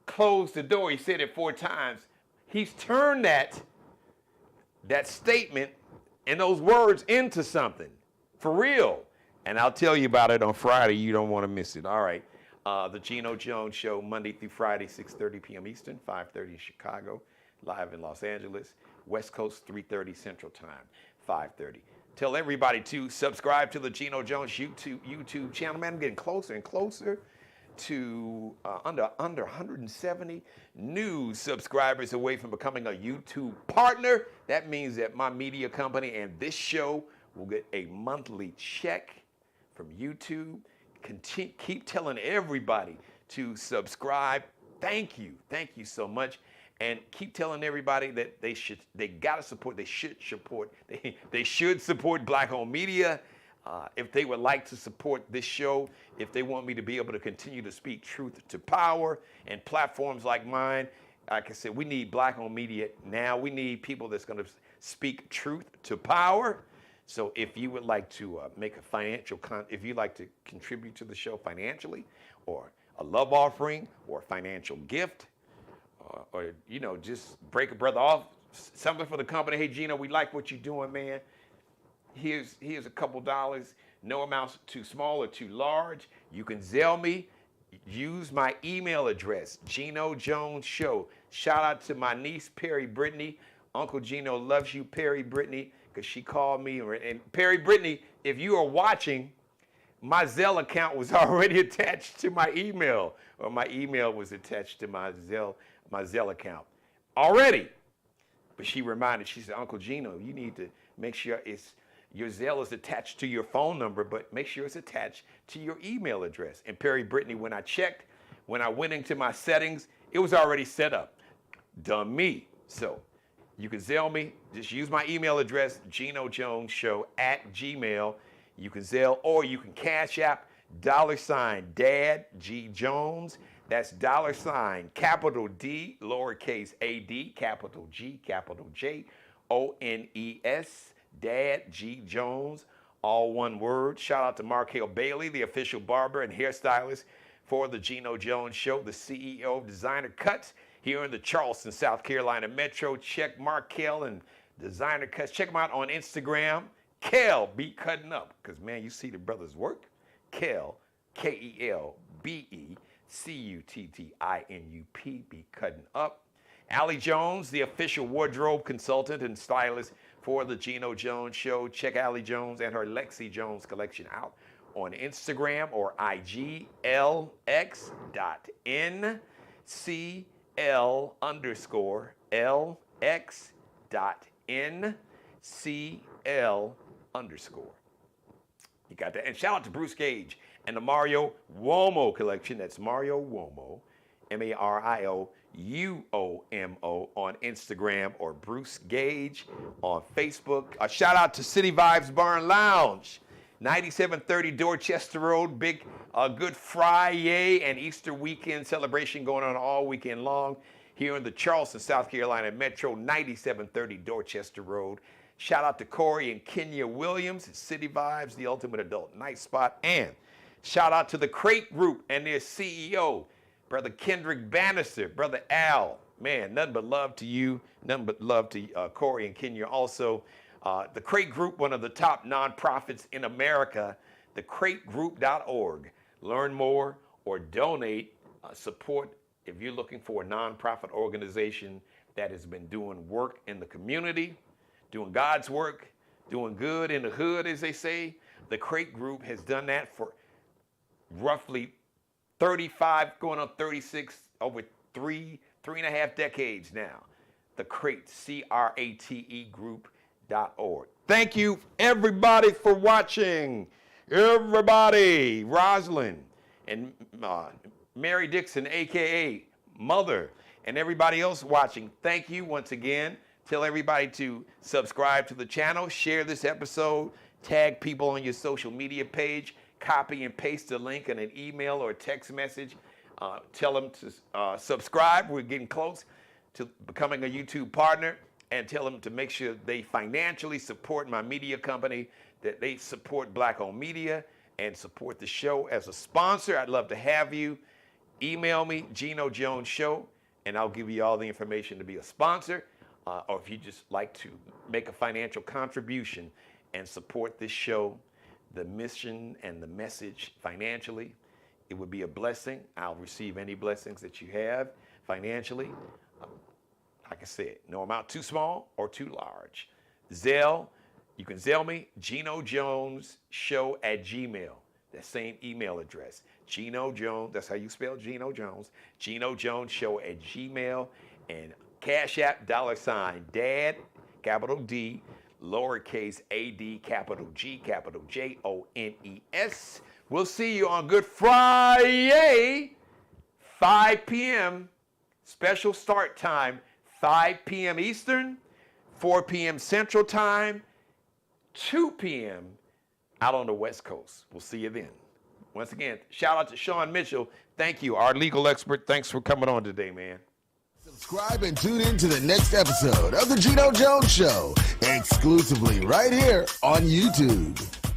close the door. He said it 4 times. He's turned that statement and those words into something for real. And I'll tell you about it on Friday. You don't want to miss it. All right. The Geno Jones Show, Monday through Friday, 6:30 p.m. Eastern, 5:30 in Chicago, live in Los Angeles, West Coast, 3:30 Central Time, 5:30. Tell everybody to subscribe to the Geno Jones YouTube channel. Man, I'm getting closer and closer to under 170 new subscribers away from becoming a YouTube partner. That means that my media company and this show will get a monthly check from YouTube. Keep telling everybody to subscribe. Thank you so much. And keep telling everybody that they should support Black-owned media. If they would like to support this show, if they want me to be able to continue to speak truth to power and platforms like mine, like I said, we need Black-owned media now. We need people that's going to speak truth to power. So if you would like to make a if you'd like to contribute to the show financially, or a love offering, or a financial gift, or just break a brother off, something for the company. Hey, Geno, we like what you're doing, man. Here's a couple dollars. No amounts too small or too large. You can Zelle me. Use my email address, Geno Jones Show. Shout out to my niece, Perry Brittany. Uncle Geno loves you, Perry Brittany, because she called me. And Perry Brittany, if you are watching, my Zelle account was already attached to my email, or my email was attached to my Zelle account already. But she said, Uncle Geno, you need to make sure your Zelle is attached to your phone number, but make sure it's attached to your email address. And Perry Brittany, when I went into my settings, it was already set up. Dumb me. So you can Zelle me. Just use my email address, GenoJonesShow@gmail. You can Zelle, or you can Cash App, $Dad G Jones. That's $, capital D, lowercase a-d, capital G, capital J, O-N-E-S, Dad G Jones, all one word. Shout out to Markel Bailey, the official barber and hairstylist for the Geno Jones Show, the CEO of Designer Cuts here in the Charleston, South Carolina metro. Check Markel and Designer Cuts. Check them out on Instagram. Kel be cutting up, because man, you see the brothers work. Kel, K-E-L-B-E-C-U-T-T-I-N-U-P, be cutting up. Allie Jones, the official wardrobe consultant and stylist for the Geno Jones Show. Check Allie Jones and her Lexi Jones collection out on Instagram or IG, LX.NCL_LX.NCL_. You got that. And shout out to Bruce Gage and the Mario Uomo collection. That's Mario Uomo, Mario UOMO on Instagram, or Bruce Gage on Facebook. A shout out to City Vibes Bar and Lounge, 9730 Dorchester Road. Big Good Friday and Easter weekend celebration going on all weekend long here in the Charleston, South Carolina Metro, 9730 Dorchester Road. Shout out to Corey and Kenya Williams at City Vibes, the ultimate adult night spot. And shout out to the Crate Group and their CEO, Brother Kendrick Bannister, Brother Al. Man, nothing but love to you. Nothing but love to Corey and Kenya also. The Crate Group, one of the top nonprofits in America, thecrategroup.org. Learn more or donate, support if you're looking for a nonprofit organization that has been doing work in the community, doing God's work, doing good in the hood, as they say. The Crate Group has done that for roughly 35, going on 36, over three and a half decades now. The Crate, CRATE group.org. Thank you, everybody, for watching. Everybody, Rosalind and Mary Dixon, a.k.a. Mother, and everybody else watching, thank you once again. Tell everybody to subscribe to the channel, share this episode, tag people on your social media page, copy and paste the link in an email or a text message. Tell them to subscribe. We're getting close to becoming a YouTube partner, and tell them to make sure they financially support my media company, that they support Black-owned media and support the show as a sponsor. I'd love to have you. Email me, Geno Jones Show, and I'll give you all the information to be a sponsor. Or if you just like to make a financial contribution and support this show, the mission and the message financially, it would be a blessing. I'll receive any blessings that you have financially. Like I said, no amount too small or too large. Zelle, you can Zelle me, GenoJonesShow@gmail. That same email address. Geno Jones, that's how you spell Geno Jones. GenoJonesShow@gmail. And Cash App, $ Dad, capital D, lowercase AD, capital G, capital JONES. We'll see you on Good Friday, 5 p.m. Special start time, 5 p.m. Eastern, 4 p.m. Central Time, 2 p.m. out on the West Coast. We'll see you then. Once again, shout out to Shawn Mitchell. Thank you, our legal expert. Thanks for coming on today, man. Subscribe and tune in to the next episode of The Geno Jones Show, exclusively right here on YouTube.